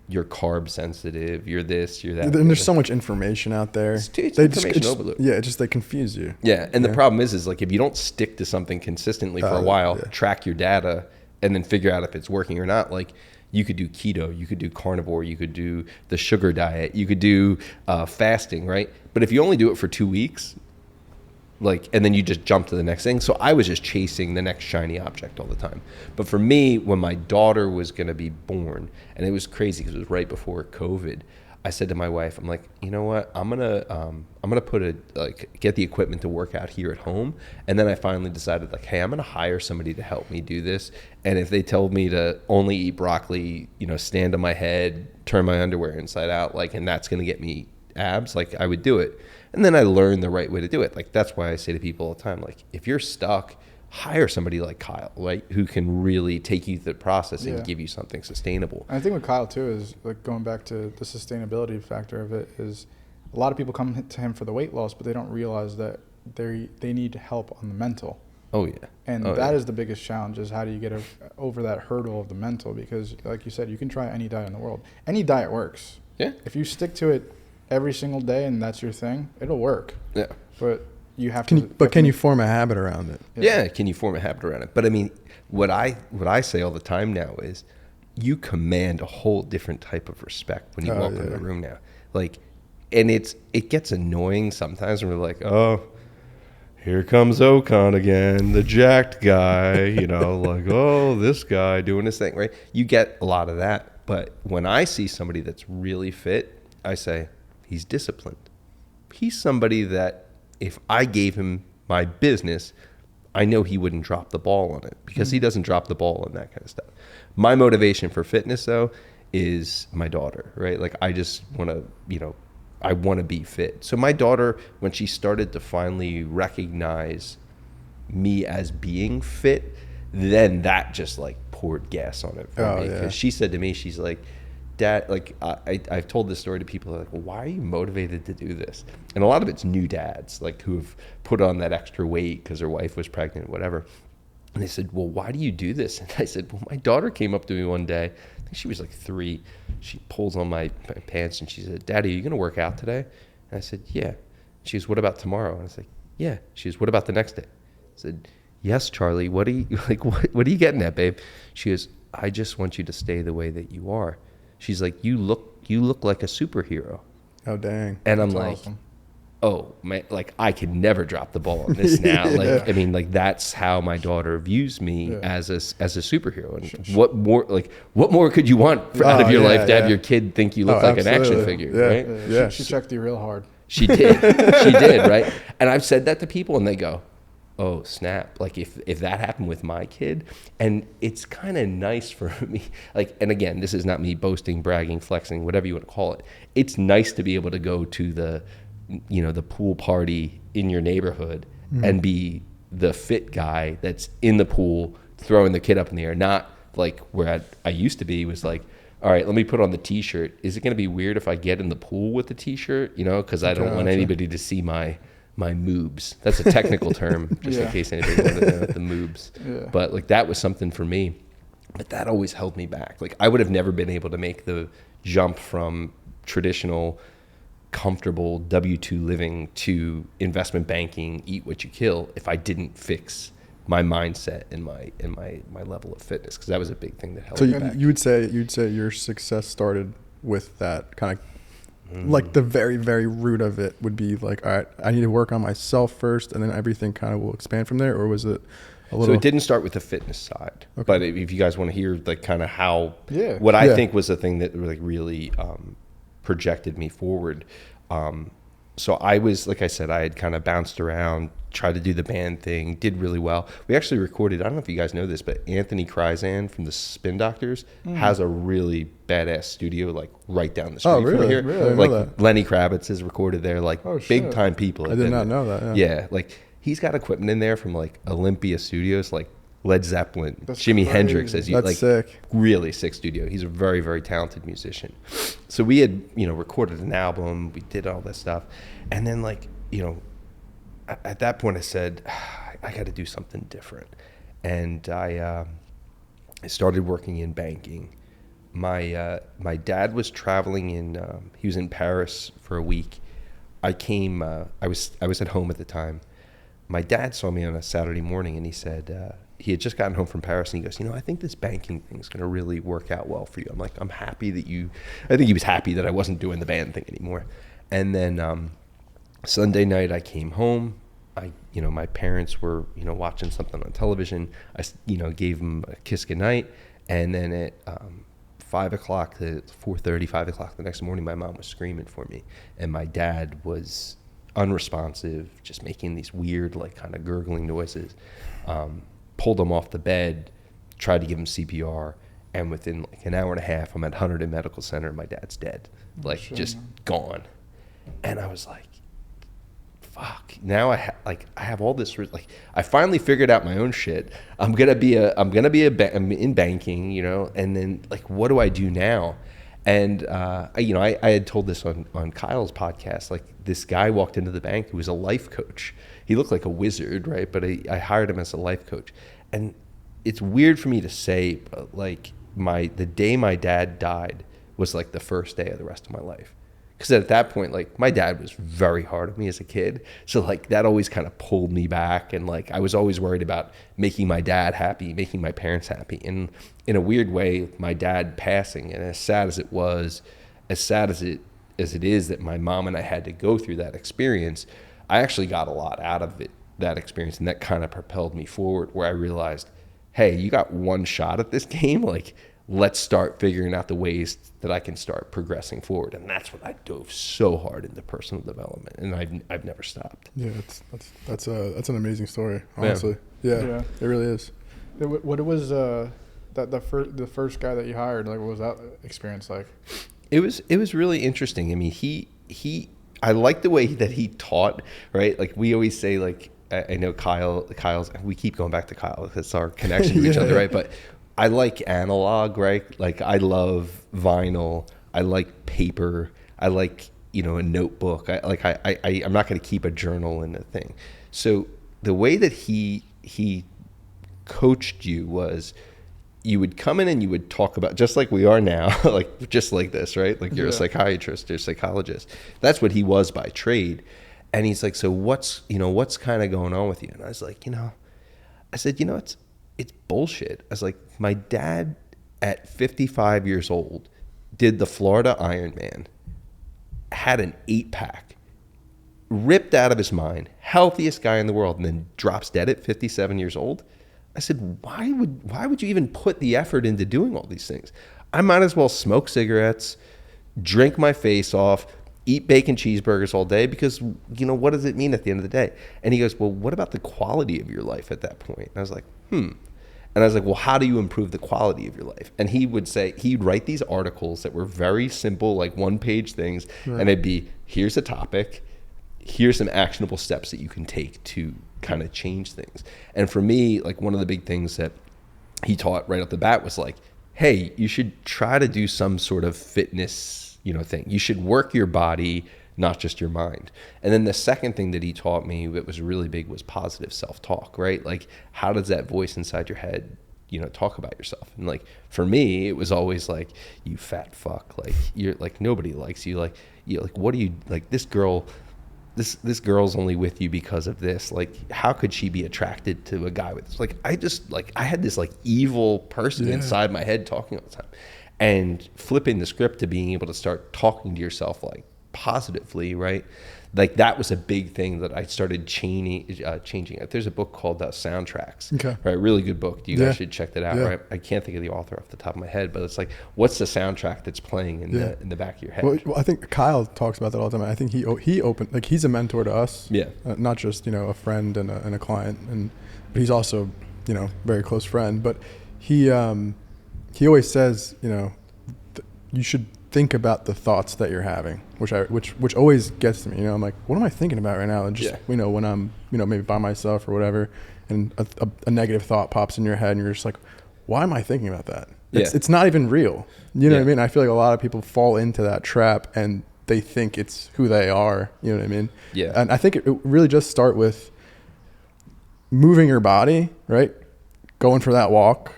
you're carb sensitive, you're this, you're that. And there's so much information out there. It's information overload. Yeah, they confuse you. Yeah, and the problem is like if you don't stick to something consistently for a while, track your data, and then figure out if it's working or not, like you could do keto, you could do carnivore, you could do the sugar diet, you could do fasting, right? But if you only do it for 2 weeks, like, and then you just jump to the next thing. So I was just chasing the next shiny object all the time. But for me, when my daughter was going to be born, and it was crazy because it was right before COVID, I said to my wife, I'm like, you know what? I'm gonna get the equipment to work out here at home. And then I finally decided, like, hey, I'm gonna hire somebody to help me do this. And if they told me to only eat broccoli, stand on my head, turn my underwear inside out, like, and that's gonna get me abs, like, I would do it. And then I learned the right way to do it. Like, that's why I say to people all the time, like, if you're stuck, hire somebody like Kyle, right, who can really take you through the process and give you something sustainable. I think with Kyle too is, like, going back to the sustainability factor of it, is a lot of people come to him for the weight loss, but they don't realize that they need help on the mental. Oh yeah. And that is the biggest challenge, is how do you get over that hurdle of the mental? Because like you said, you can try any diet in the world. Any diet works. Yeah. If you stick to it every single day and that's your thing, it'll work. Yeah. But you have can you form a habit around it? Yeah. Can you form a habit around it? But I mean, what I say all the time now is, you command a whole different type of respect when you walk in the room now. Like, and it gets annoying sometimes when we're like, oh, here comes Ocon again, the jacked guy, like, oh, this guy doing this thing, right? You get a lot of that. But when I see somebody that's really fit, I say, he's disciplined. He's somebody that if I gave him my business, I know he wouldn't drop the ball on it, because he doesn't drop the ball on that kind of stuff. My motivation for fitness, though, is my daughter, right? Like, I just want to, I want to be fit. So my daughter, when she started to finally recognize me as being fit, then that just like poured gas on it for me. Because she said to me, she's like, Dad, like, I've told this story to people, like, well, why are you motivated to do this? And a lot of it's new dads, like, who have put on that extra weight because their wife was pregnant, whatever. And they said, well, why do you do this? And I said, well, my daughter came up to me one day. I think she was like 3. She pulls on my pants and she said, Daddy, are you going to work out today? And I said, yeah. She goes, what about tomorrow? And I was like, yeah. She goes, what about the next day? I said, yes, Charlie. What are you like? What are you getting at, babe? She goes, I just want you to stay the way that you are. She's like, you look like a superhero. Oh, dang. And I'm That's like, awesome. Oh man, like, I could never drop the ball on this now. Like, I mean, like, that's how my daughter views me as a superhero. And what more could you want out of your life to have your kid think you look like an action figure, right? Yeah. She checked you real hard. She did. She did, right? And I've said that to people and they go, oh snap, like, if that happened with my kid. And it's kind of nice for me, like, and again, this is not me boasting, bragging, flexing, whatever you want to call it. It's nice to be able to go to the pool party in your neighborhood and be the fit guy that's in the pool throwing the kid up in the air, not like where I used to be, was like, all right, let me put on the t-shirt. Is it going to be weird if I get in the pool with the t-shirt, because I don't want anybody to see my moobs. That's a technical term, just in case anybody wanted to know, the moobs. Yeah. But like, that was something for me, but that always held me back. Like, I would have never been able to make the jump from traditional comfortable W-2 living to investment banking, eat what you kill, if I didn't fix my mindset and my level of fitness, because that was a big thing that held me back. So you'd say your success started with that kind of like the very, very root of it would be like, all right, I need to work on myself first, and then everything kind of will expand from there? Or was it a little? So it didn't start with the fitness side, but if you guys want to hear like kind of how, what I think was the thing that like really projected me forward, so I was, like I said, I had kind of bounced around, tried to do the band thing, did really well. We actually recorded, I don't know if you guys know this, but Anthony Kryzan from the Spin Doctors has a really badass studio like right down the street Oh, really? from here. Really? I didn't Like know that. Lenny Kravitz has recorded there, like Oh, shit. big time people. I have did been not there. know that. Yeah, like he's got equipment in there from like Olympia Studios, like Led Zeppelin, That's Jimi crazy. Hendrix, as you That's like, sick. really sick studio. He's a very, very talented musician. So we had, recorded an album, we did all this stuff, and then like, at that point I said, I got to do something different, and I started working in banking. My dad was traveling he was in Paris for a week. I was at home at the time. My dad saw me on a Saturday morning and he said, he had just gotten home from Paris and he goes, I think this banking thing's going to really work out well for you. I'm like, I'm happy I think he was happy that I wasn't doing the band thing anymore. And then Sunday night I came home. My parents were, watching something on television. I, gave them a kiss goodnight. And then at 5 o'clock to 4:30, 5 o'clock the next morning, my mom was screaming for me. And my dad was unresponsive, just making these weird, like kind of gurgling noises. Pulled him off the bed, tried to give him CPR. And within like an hour and a half, I'm at Hunterdon Medical Center and my dad's dead. Like just gone. And I was like, fuck, now I have all this, like I finally figured out my own shit. I'm in banking, and then like, what do I do now? And I had told this on Kyle's podcast. Like this guy walked into the bank who was a life coach. He looked like a wizard, right? But I hired him as a life coach. And it's weird for me to say, but like the day my dad died was like the first day of the rest of my life. Because at that point, like my dad was very hard on me as a kid. So like that always kind of pulled me back. And like I was always worried about making my dad happy, making my parents happy. And in a weird way, my dad passing, and as sad as it was, as sad as it is that my mom and I had to go through that experience, I actually got a lot out of it, that experience. And that kind of propelled me forward, where I realized, hey, you got one shot at this game. Like, let's start figuring out the ways that I can start progressing forward. And that's when I dove so hard into personal development, and I've never stopped. Yeah, that's an amazing story, honestly. Yeah, it really is. What was the first guy that you hired? Like, what was that experience like? It was really interesting. I mean, I like the way that he taught, right? Like we always say, like, I know Kyle's, we keep going back to Kyle. That's our connection to each other, right? But I like analog, right? Like I love vinyl. I like paper. I like, a notebook. I'm not going to keep a journal in a thing. So the way that he coached you was, you would come in and you would talk about, just like we are now, like just like this, right? Like you're a psychiatrist, you're a psychologist. That's what he was by trade. And he's like, so what's kind of going on with you? And I was like, I said, it's bullshit. I was like, my dad at 55 years old did the Florida Ironman, had an 8-pack, ripped out of his mind, healthiest guy in the world, and then drops dead at 57 years old. I said, why would you even put the effort into doing all these things? I might as well smoke cigarettes, drink my face off, eat bacon cheeseburgers all day, because, what does it mean at the end of the day? And he goes, well, what about the quality of your life at that point? And I was like, And I was like, well, how do you improve the quality of your life? And he would say, he'd write these articles that were very simple, like 1-page things. Right. And it'd be, here's a topic, here's some actionable steps that you can take to kind of change things. And for me, like one of the big things that he taught right off the bat was like, hey, you should try to do some sort of fitness, thing. You should work your body, not just your mind. And then the second thing that he taught me that was really big was positive self-talk, right? Like, how does that voice inside your head, talk about yourself? And like, for me, it was always like, you fat fuck, like you're like, nobody likes you. Like, what do you, like this girl's only with you because of this. Like, how could she be attracted to a guy with this? Like, I had this like evil person inside my head talking all the time. And flipping the script to being able to start talking to yourself like positively, right? Like that was a big thing that I started changing it. There's a book called Soundtracks, Okay. right? Really good book. You guys should check that out, Yeah. right? I can't think of the author off the top of my head, but it's like, what's the soundtrack that's playing in the back of your head? Well, I think Kyle talks about that all the time. I think he opened, like, he's a mentor to us. Yeah. Not just, a friend and a client, but he's also, very close friend. But he always says, you should think about the thoughts that you're having, which always gets to me. I'm like, what am I thinking about right now? And just when I'm maybe by myself or whatever, and a negative thought pops in your head, and you're just like, why am I thinking about that? It's not even real. You know what I mean? I feel like a lot of people fall into that trap, and they think it's who they are. You know what I mean? Yeah. And I think it really just start with moving your body, right? Going for that walk,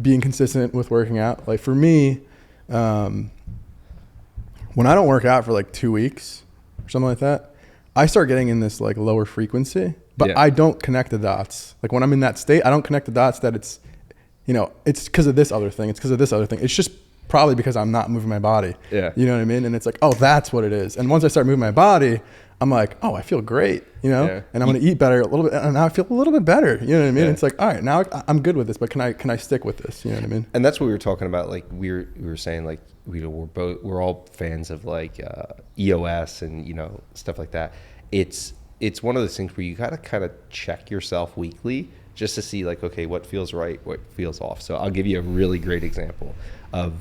being consistent with working out. Like for me, when I don't work out for like 2 weeks or something like that, I start getting in this like lower frequency, but I don't connect the dots. Like when I'm in that state, I don't connect the dots that it's because of this other thing. It's because of this other thing. It's just probably because I'm not moving my body. Yeah. You know what I mean? And it's like, oh, that's what it is. And once I start moving my body, I'm like, oh, I feel great, and I'm going to eat better a little bit. And now I feel a little bit better. You know what I mean? Yeah. It's like, all right, now I'm good with this, but can I stick with this? You know what I mean? And that's what we were talking about. Like we were saying, like we're all fans of like EOS and stuff like that. It's one of those things where you got to kind of check yourself weekly just to see like, okay, what feels right, what feels off. So I'll give you a really great example of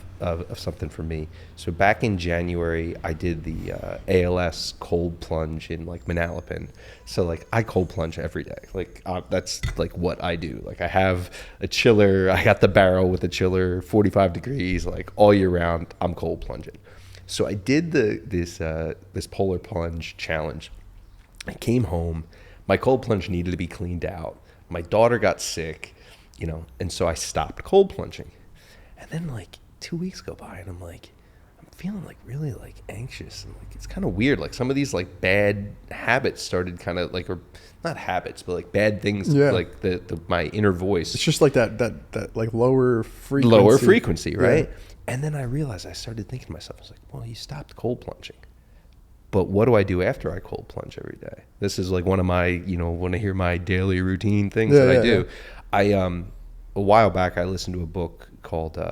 something for me. So back in January, I did the ALS cold plunge in like Manalapan. So like I cold plunge every day. Like that's like what I do. Like I have a chiller. I got the barrel with a chiller, 45 degrees, like all year round. I'm cold plunging. So I did this polar plunge challenge. I came home. My cold plunge needed to be cleaned out. My daughter got sick, and so I stopped cold plunging. And then like 2 weeks go by, and I'm feeling like really like anxious, and like it's kind of weird. Like some of these like bad habits started kind of like, or not habits, but like bad things, like my inner voice. It's just like that like lower frequency, right? Yeah. And then I realized, I started thinking to myself, I was like, well, you stopped cold plunging. But what do I do after I cold plunge every day? This is like one of my, want to hear my daily routine things that I do. Yeah. A while back, I listened to a book called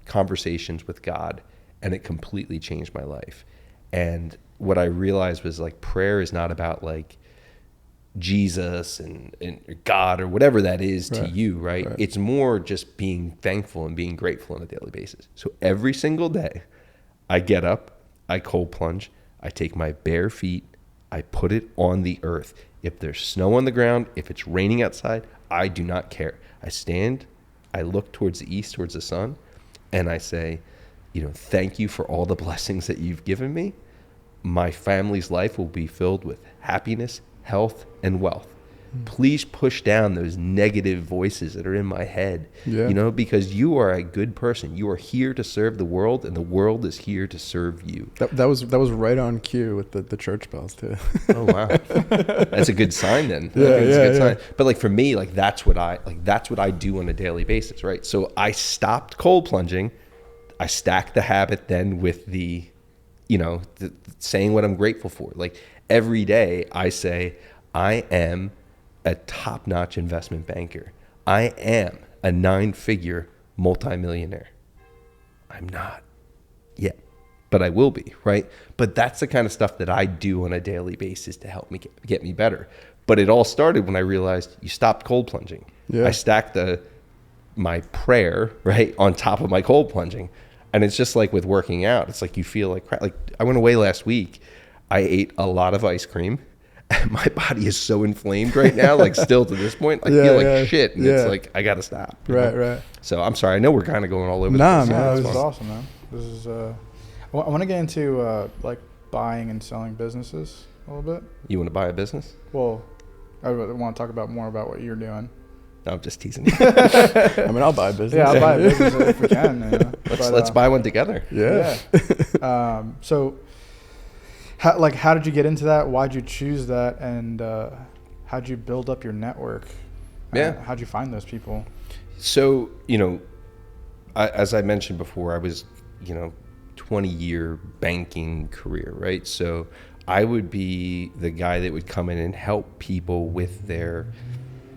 Conversations with God, and it completely changed my life. And what I realized was like prayer is not about like Jesus and God or whatever that is to you, right? It's more just being thankful and being grateful on a daily basis. So every single day, I get up, I cold plunge, I take my bare feet, I put it on the earth. If there's snow on the ground, if it's raining outside, I do not care. I stand, I look towards the east, towards the sun, and I say, thank you for all the blessings that you've given me. My family's life will be filled with happiness, health, and wealth. Please push down those negative voices that are in my head, because you are a good person. You are here to serve the world, and the world is here to serve you. That was right on cue with the church bells too. Oh wow, that's a good sign then. That's a good sign. But like for me, like that's what I do on a daily basis, right? So I stopped cold plunging. I stacked the habit then with the saying what I'm grateful for. Like every day I say, I am a top-notch investment banker. I am a 9-figure multimillionaire. I'm not yet, but I will be, right? But that's the kind of stuff that I do on a daily basis to help me get me better. But it all started when I realized you stopped cold plunging. Yeah. I stacked my prayer, right, on top of my cold plunging. And it's just like with working out. It's like you feel like crap. Like I went away last week. I ate a lot of ice cream. My body is so inflamed right now, like still to this point, I feel like shit. And it's like, I got to stop. Right. So I'm sorry. I know we're kind of going all over. Nah, man. This is awesome, man. This is, I want to get into like buying and selling businesses a little bit. You want to buy a business? Well, I want to talk more about what you're doing. No, I'm just teasing you. I mean, I'll buy a business. Yeah, I'll buy a business if we can. Let's buy one together. Yeah. So, how did you get into that? Why'd you choose that? And how'd you build up your network? Yeah. How'd you find those people? So, as I mentioned before, I was, 20-year banking career, right? So I would be the guy that would come in and help people with their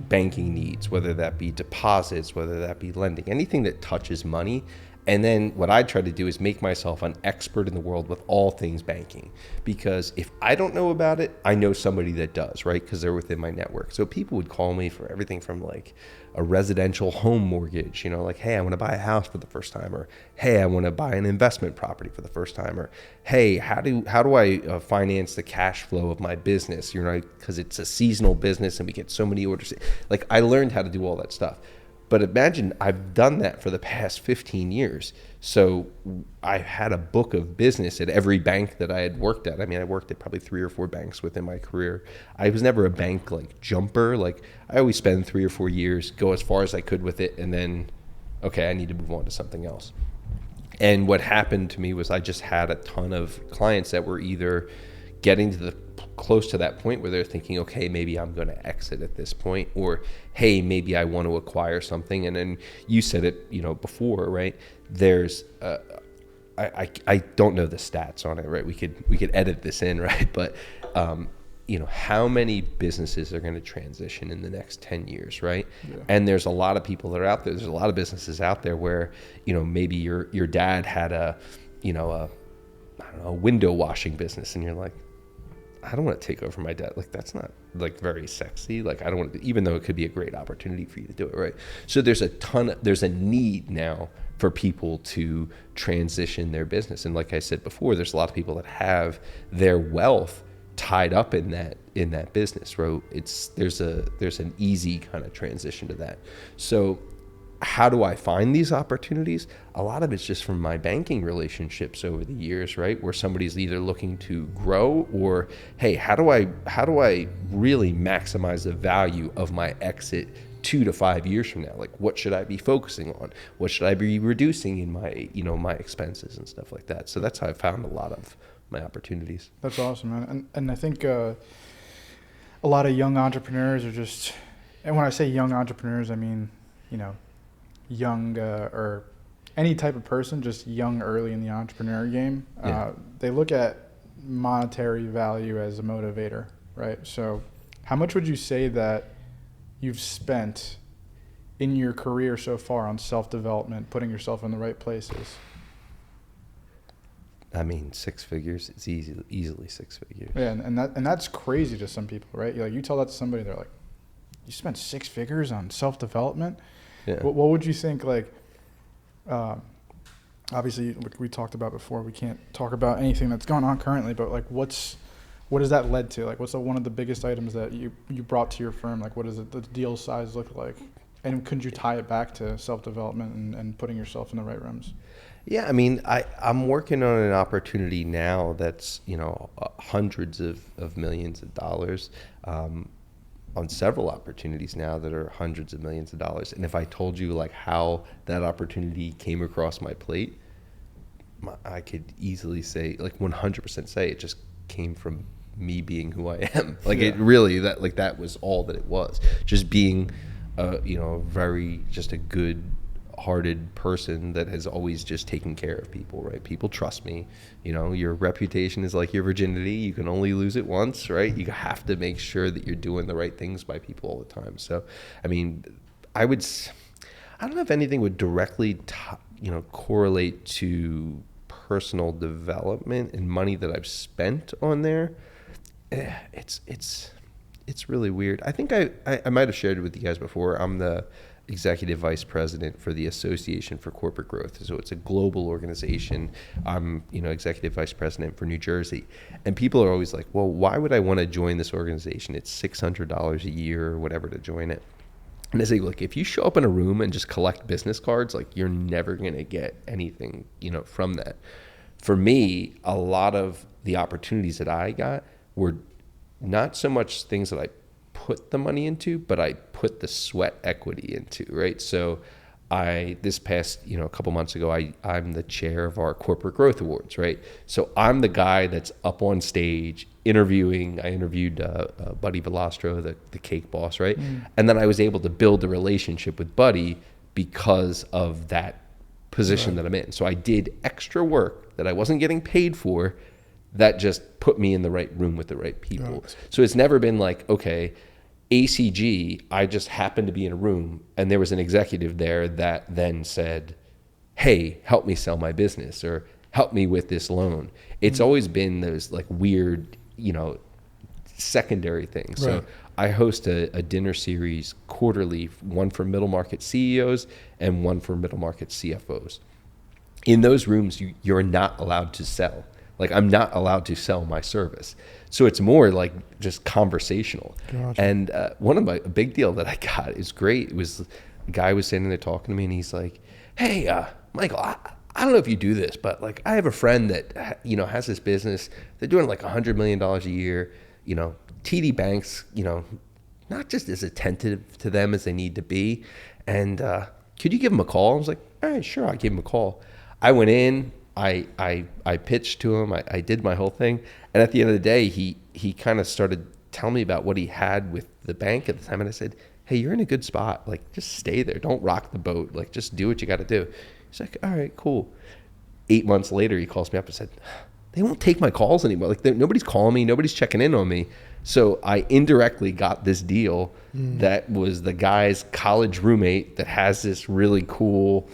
banking needs, whether that be deposits, whether that be lending, anything that touches money. And then what I try to do is make myself an expert in the world with all things banking. Because if I don't know about it, I know somebody that does, right? Because they're within my network. So people would call me for everything from like a residential home mortgage, you know, like, hey, I want to buy a house for the first time, or hey, I want to buy an investment property for the first time, or hey, how do I finance the cash flow of my business? You know, because it's a seasonal business and we get so many orders. Like, I learned how to do all that stuff. But imagine I've done that for the past 15 years. So I had a book of business at every bank that I had worked at. I mean, I worked at probably 3 or 4 banks within my career. I was never a bank like jumper. Like, I always spend 3 or 4 years, go as far as I could with it, and then, okay, I need to move on to something else. And what happened to me was I just had a ton of clients that were either getting to the close to that point where they're thinking, okay, maybe I'm going to exit at this point, or hey, maybe I want to acquire something. And then you said it, you know, before, right? There's I don't know the stats on it, right? We could edit this in, right? But you know, how many businesses are going to transition in the next 10 years, right? Yeah. And there's a lot of people that are out there. There's a lot of businesses out there where, you know, maybe your dad had a window washing business, and you're like, I don't want to take over my dad. Like, that's not like very sexy. Like, I don't want to, even though it could be a great opportunity for you to do it, right? So there's a need now for people to transition their business. And like I said before, there's a lot of people that have their wealth tied up in that business, right? There's an easy kind of transition to that. So how do I find these opportunities? A lot of it's just from my banking relationships over the years, right? Where somebody's either looking to grow, or, hey, how do I really maximize the value of my exit 2 to 5 years from now? Like, what should I be focusing on? What should I be reducing in my, you know, my expenses and stuff like that? So that's how I found a lot of my opportunities. That's awesome, man. And I think a lot of young entrepreneurs are just, and when I say young entrepreneurs, I mean, you know, young or any type of person, just young early in the entrepreneur game. Yeah. They look at monetary value as a motivator, right? So how much would you say that you've spent in your career so far on self-development, putting yourself in the right places? I mean, 6 figures. It's easily 6 figures. Yeah, and that's crazy to some people, right? Like, you tell that to somebody, they're like, you spent 6 figures on self-development? Yeah. What would you think, like, obviously, like we talked about before, we can't talk about anything that's going on currently, but like, what has that led to? Like, what's one of the biggest items that you brought to your firm? Like, what does the deal size look like? And could you tie it back to self-development and putting yourself in the right rooms? Yeah, I mean, I'm working on an opportunity now that's, you know, hundreds of millions of dollars, on several opportunities now that are hundreds of millions of dollars. And if I told you like how that opportunity came across my plate, I could easily say, like 100% say it just came from me being who I am. Like, yeah. It really, that was all that it was. Just being, you know, just a good hearted person that has always just taken care of people, right? People trust me. You know, your reputation is like your virginity. You can only lose it once, right? You have to make sure that you're doing the right things by people all the time. So, I mean, I don't know if anything would directly, correlate to personal development and money that I've spent on there. It's really weird. I think I might have shared it with you guys before. I'm the executive vice president for the Association for Corporate Growth. So it's a global organization. I'm, executive vice president for New Jersey. And people are always like, well, why would I want to join this organization? It's $600 a year or whatever to join it. And I say, look, if you show up in a room and just collect business cards, like, you're never going to get anything, from that. For me, a lot of the opportunities that I got were not so much things that I put the money into, but I put the sweat equity into, right? So this past, a couple months ago, I'm the chair of our Corporate Growth Awards, right? So I'm the guy that's up on stage interviewing. I interviewed Buddy Velastro, the cake boss, right? And then I was able to build a relationship with Buddy because of that position that I'm in. So I did extra work that I wasn't getting paid for that just put me in the right room with the right people. Right. So it's never been like, okay, ACG, I just happened to be in a room and there was an executive there that then said, hey, help me sell my business or help me with this loan. It's always been those like weird, secondary things. Right. So I host a dinner series quarterly, one for middle market CEOs and one for middle market CFOs. In those rooms, you're not allowed to sell. Like I'm not allowed to sell my service. So it's more like just conversational. Gotcha. And one of a big deal that I got is great. It was a guy was sitting there talking to me and he's like, hey, Michael, I don't know if you do this, but like I have a friend that, has this business. They're doing like $100 million a year. TD Banks, not just as attentive to them as they need to be. And could you give him a call? I was like, all right, sure, I'll give him a call. I went in, I pitched to him, I did my whole thing. And at the end of the day, he kind of started telling me about what he had with the bank at the time. And I said, hey, you're in a good spot. Like, just stay there. Don't rock the boat. Like, just do what you got to do. He's like, all right, cool. 8 months later, he calls me up and said, they won't take my calls anymore. Like, nobody's calling me. Nobody's checking in on me. So I indirectly got this deal that was the guy's college roommate that has this really cool,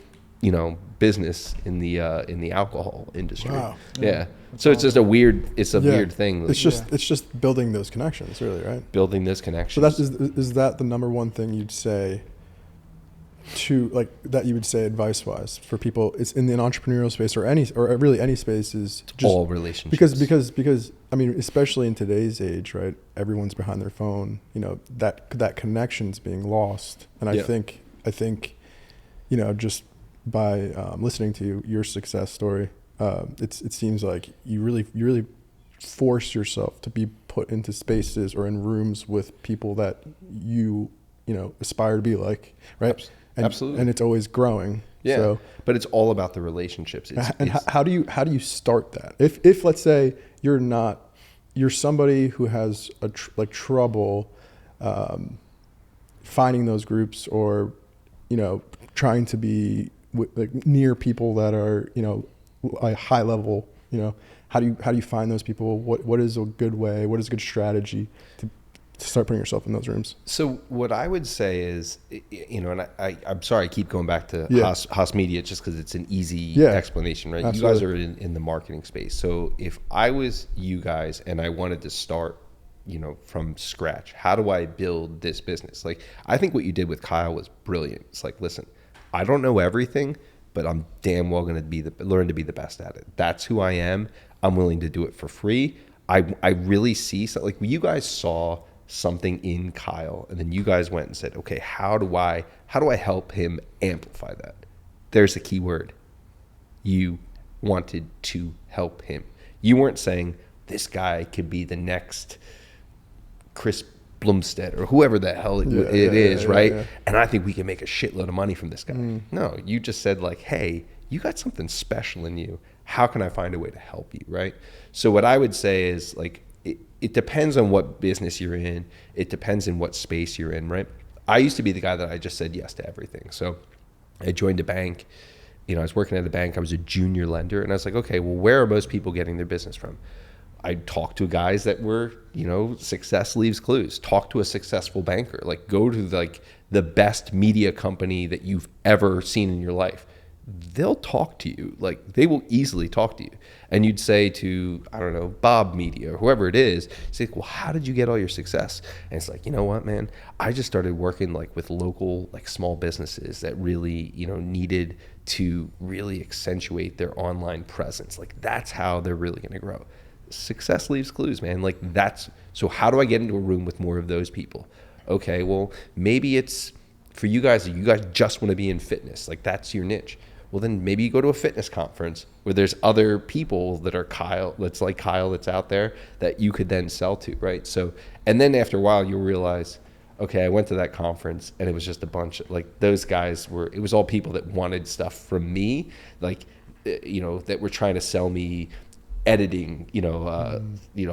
business in the alcohol industry. Wow. Yeah. So it's just a weird thing. It's just building those connections, really, right? Building those connections. So is that the number one thing you'd say that you would say advice wise for people? It's in the entrepreneurial space or really any space is just all relationships. Because I mean, especially in today's age, right? Everyone's behind their phone. That connection's being lost, and I think just by listening to your success story, it seems like you really force yourself to be put into spaces or in rooms with people that you aspire to be like, right? Absolutely. And it's always growing. Yeah. So, but it's all about the relationships. How do you start that? If let's say you're somebody who has trouble finding those groups or trying to be near people that are a high level, how do you find those people? What is a good way? What is a good strategy to start putting yourself in those rooms? So what I would say is, and I'm sorry, I keep going back to HasMedia just because it's an easy explanation, right? Absolutely. You guys are in the marketing space. So if I was you guys and I wanted to start, from scratch, how do I build this business? Like, I think what you did with Kyle was brilliant. It's like, listen, I don't know everything, but I'm damn well going to learn to be the best at it. That's who I am. I'm willing to do it for free. I really see like you guys saw something in Kyle, and then you guys went and said, okay, how do I help him amplify that? There's the key word. You wanted to help him. You weren't saying this guy could be the next Chris Blumstead or whoever the hell it is, right? Yeah. And I think we can make a shitload of money from this guy. No, you just said like, hey, you got something special in you. How can I find a way to help you, right? So what I would say is like, it depends on what business you're in. It depends in what space you're in, right? I used to be the guy that I just said yes to everything. So I joined a bank. I was working at a bank. I was a junior lender. And I was like, okay, well, where are most people getting their business from? I talked to guys that were, success leaves clues. Talk to a successful banker. Like, go to like the best media company that you've ever seen in your life. They'll talk to you. Like, they will easily talk to you. And you'd say to, I don't know, Bob Media or whoever it is, say, well, how did you get all your success? And it's like, you know what, man? I just started working like with local, like small businesses that really, needed to really accentuate their online presence. Like, that's how they're really going to grow. Success leaves clues, man. Like, so how do I get into a room with more of those people? Okay, well, maybe it's for you guys just want to be in fitness. Like, that's your niche. Well, then maybe you go to a fitness conference where there's other people that are Kyle that's out there that you could then sell to, right? So, and then after a while you'll realize, okay, I went to that conference and it was just a bunch of, like, those guys it was all people that wanted stuff from me, like, that were trying to sell me editing,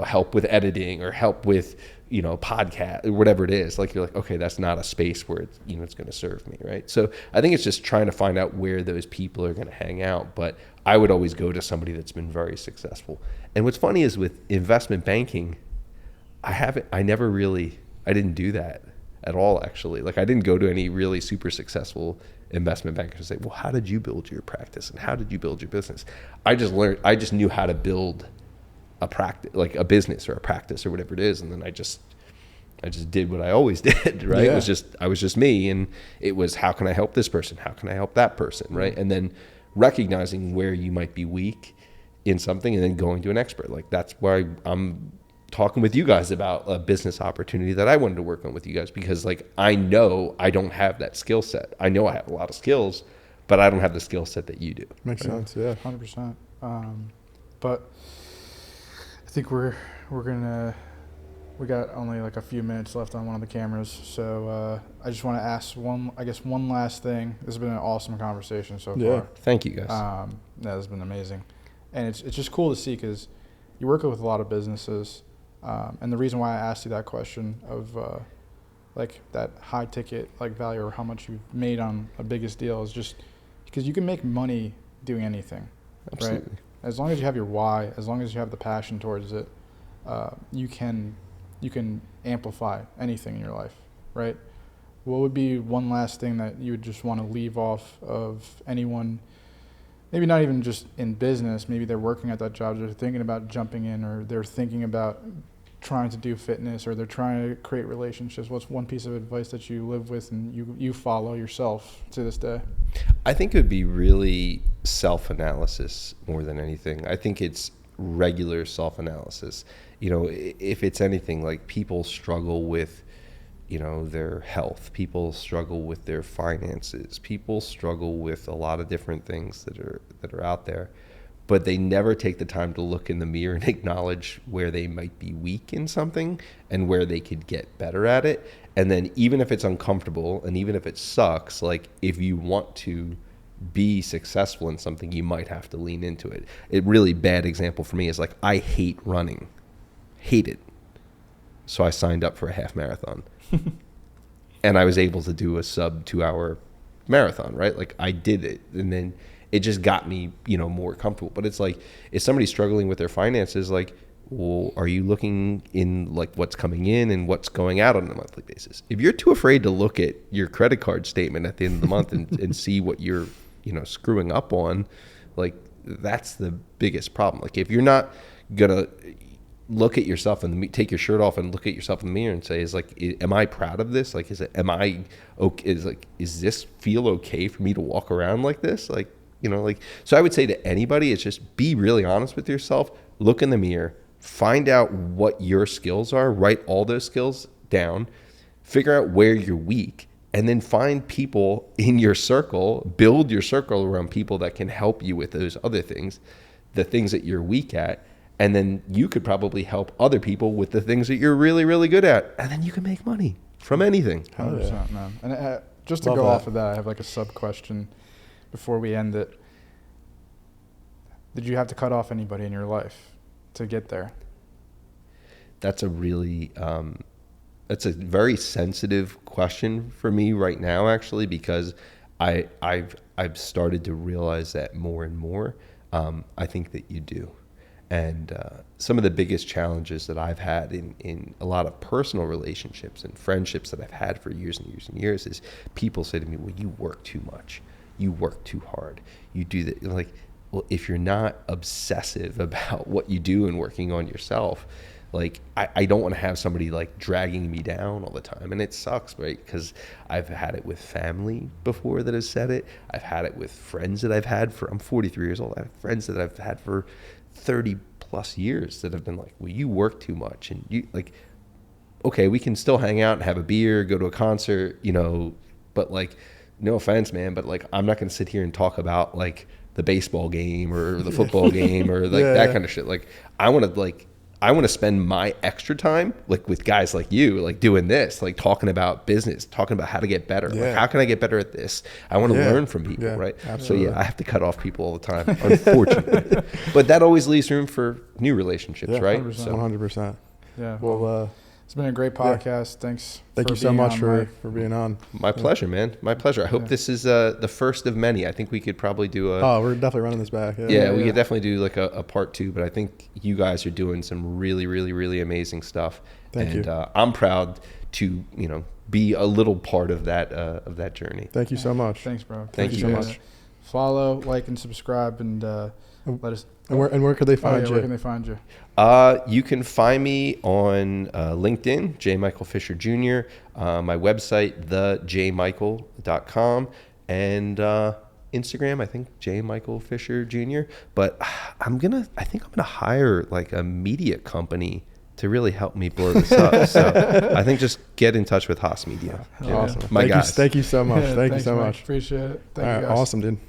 help with editing or help with, podcast or whatever it is. Like, you're like, okay, that's not a space where it's, it's going to serve me. Right. So I think it's just trying to find out where those people are going to hang out. But I would always go to somebody that's been very successful. And what's funny is with investment banking, I didn't do that at all, actually. Like, I didn't go to any really super successful investment bankers and say, well, how did you build your practice and how did you build your business? I just knew how to build a practice, like a business or a practice or whatever it is. And then I just did what I always did, right? Yeah. I was just me. And it was, how can I help this person? How can I help that person? Right. And then recognizing where you might be weak in something and then going to an expert. Like, that's why I'm talking with you guys about a business opportunity that I wanted to work on with you guys, because like, I know I don't have that skill set. I know I have a lot of skills, but I don't have the skill set that you do. Makes sense. Yeah. 100%. But I think we got only like a few minutes left on one of the cameras. So I just want to ask one last thing. This has been an awesome conversation so far. Thank you guys. That has been amazing. And it's just cool to see, because you work with a lot of businesses. And the reason why I asked you that question of like that high ticket like value or how much you've made on a biggest deal is just because you can make money doing anything. Absolutely. Right? As long as you have your why, as long as you have the passion towards it, you can amplify anything in your life, right? What would be one last thing that you would just want to leave off of anyone, maybe not even just in business, maybe they're working at that job, they're thinking about jumping in, or they're thinking about trying to do fitness, or they're trying to create relationships? What's one piece of advice that you live with and you follow yourself to this day? I think it would be really self-analysis more than anything. I think it's regular self-analysis. If it's anything, like, people struggle with, their health. People struggle with their finances. People struggle with a lot of different things that are out there, but they never take the time to look in the mirror and acknowledge where they might be weak in something and where they could get better at it. And then even if it's uncomfortable and even if it sucks, like, if you want to be successful in something, you might have to lean into it. A really bad example for me is, like, I hate running. Hate it. So I signed up for a half marathon. And I was able to do a sub 2 hour marathon, right? Like, I did it. And then it just got me, more comfortable. But it's like, if somebody's struggling with their finances, like, well, are you looking in, like, what's coming in and what's going out on a monthly basis? If you're too afraid to look at your credit card statement at the end of the month and see what you're, screwing up on, like, that's the biggest problem. Like, if you're not gonna look at yourself and take your shirt off and look at yourself in the mirror and say, am I proud of this? Like, am I okay? Is this feel okay for me to walk around like this? Like, so I would say to anybody, it's just be really honest with yourself, look in the mirror, find out what your skills are, write all those skills down, figure out where you're weak, and then find people in your circle, build your circle around people that can help you with those other things, the things that you're weak at. And then you could probably help other people with the things that you're really, really good at. And then you can make money from anything. 100%, man. And just to Love go that. off of that, I have like a sub question before we end it. Did you have to cut off anybody in your life to get there? That's a really, that's a very sensitive question for me right now, actually, because I've started to realize that more and more. I think that you do. And some of the biggest challenges that I've had in a lot of personal relationships and friendships that I've had for years and years and years is people say to me, well, you work too much. You work too hard. You do that. Like, well, if you're not obsessive about what you do and working on yourself, like, I don't want to have somebody like dragging me down all the time. And it sucks, right? Because I've had it with family before that has said it. I've had it with friends that I've had I'm 43 years old. I have friends that I've had for 30 plus years that have been like, well, you work too much. And you, like, okay, we can still hang out and have a beer, go to a concert, but like, no offense, man, but like, I'm not going to sit here and talk about like the baseball game or the football game or like that kind of shit. Like, I want to I want to spend my extra time like with guys like you, like doing this, like talking about business, talking about how to get better. Like, how can I get better at this? I want to learn from people, right? Absolutely. So I have to cut off people all the time, unfortunately. But that always leaves room for new relationships, right? 100%. So 100%. Yeah. Well, it's been a great podcast. Thanks. thank for you so being much on, for Mike. being on. my pleasure, man. My pleasure. I hope this is the first of many. I think we could probably do a. Oh, we're definitely running this back. Yeah, we could definitely do like a part 2, but I think you guys are doing some really, really, really amazing stuff. Thank you. I'm proud to, be a little part of that journey. Thank you so much. Thanks, bro. Thank you so guys. much. Follow, like, and subscribe, and let us. And where could they find you? Where can they find you? You can find me on LinkedIn, J. Michael Fisher Jr., my website, thejmichael.com, and Instagram, I think J. Michael Fisher Jr. But I think I'm gonna hire like a media company to really help me blow this up. So I think just get in touch with HasMedia. Awesome. My guys. Thank you so much. Thank you Thanks, so Mike. much. Appreciate it. Thank All you right, guys. awesome, dude.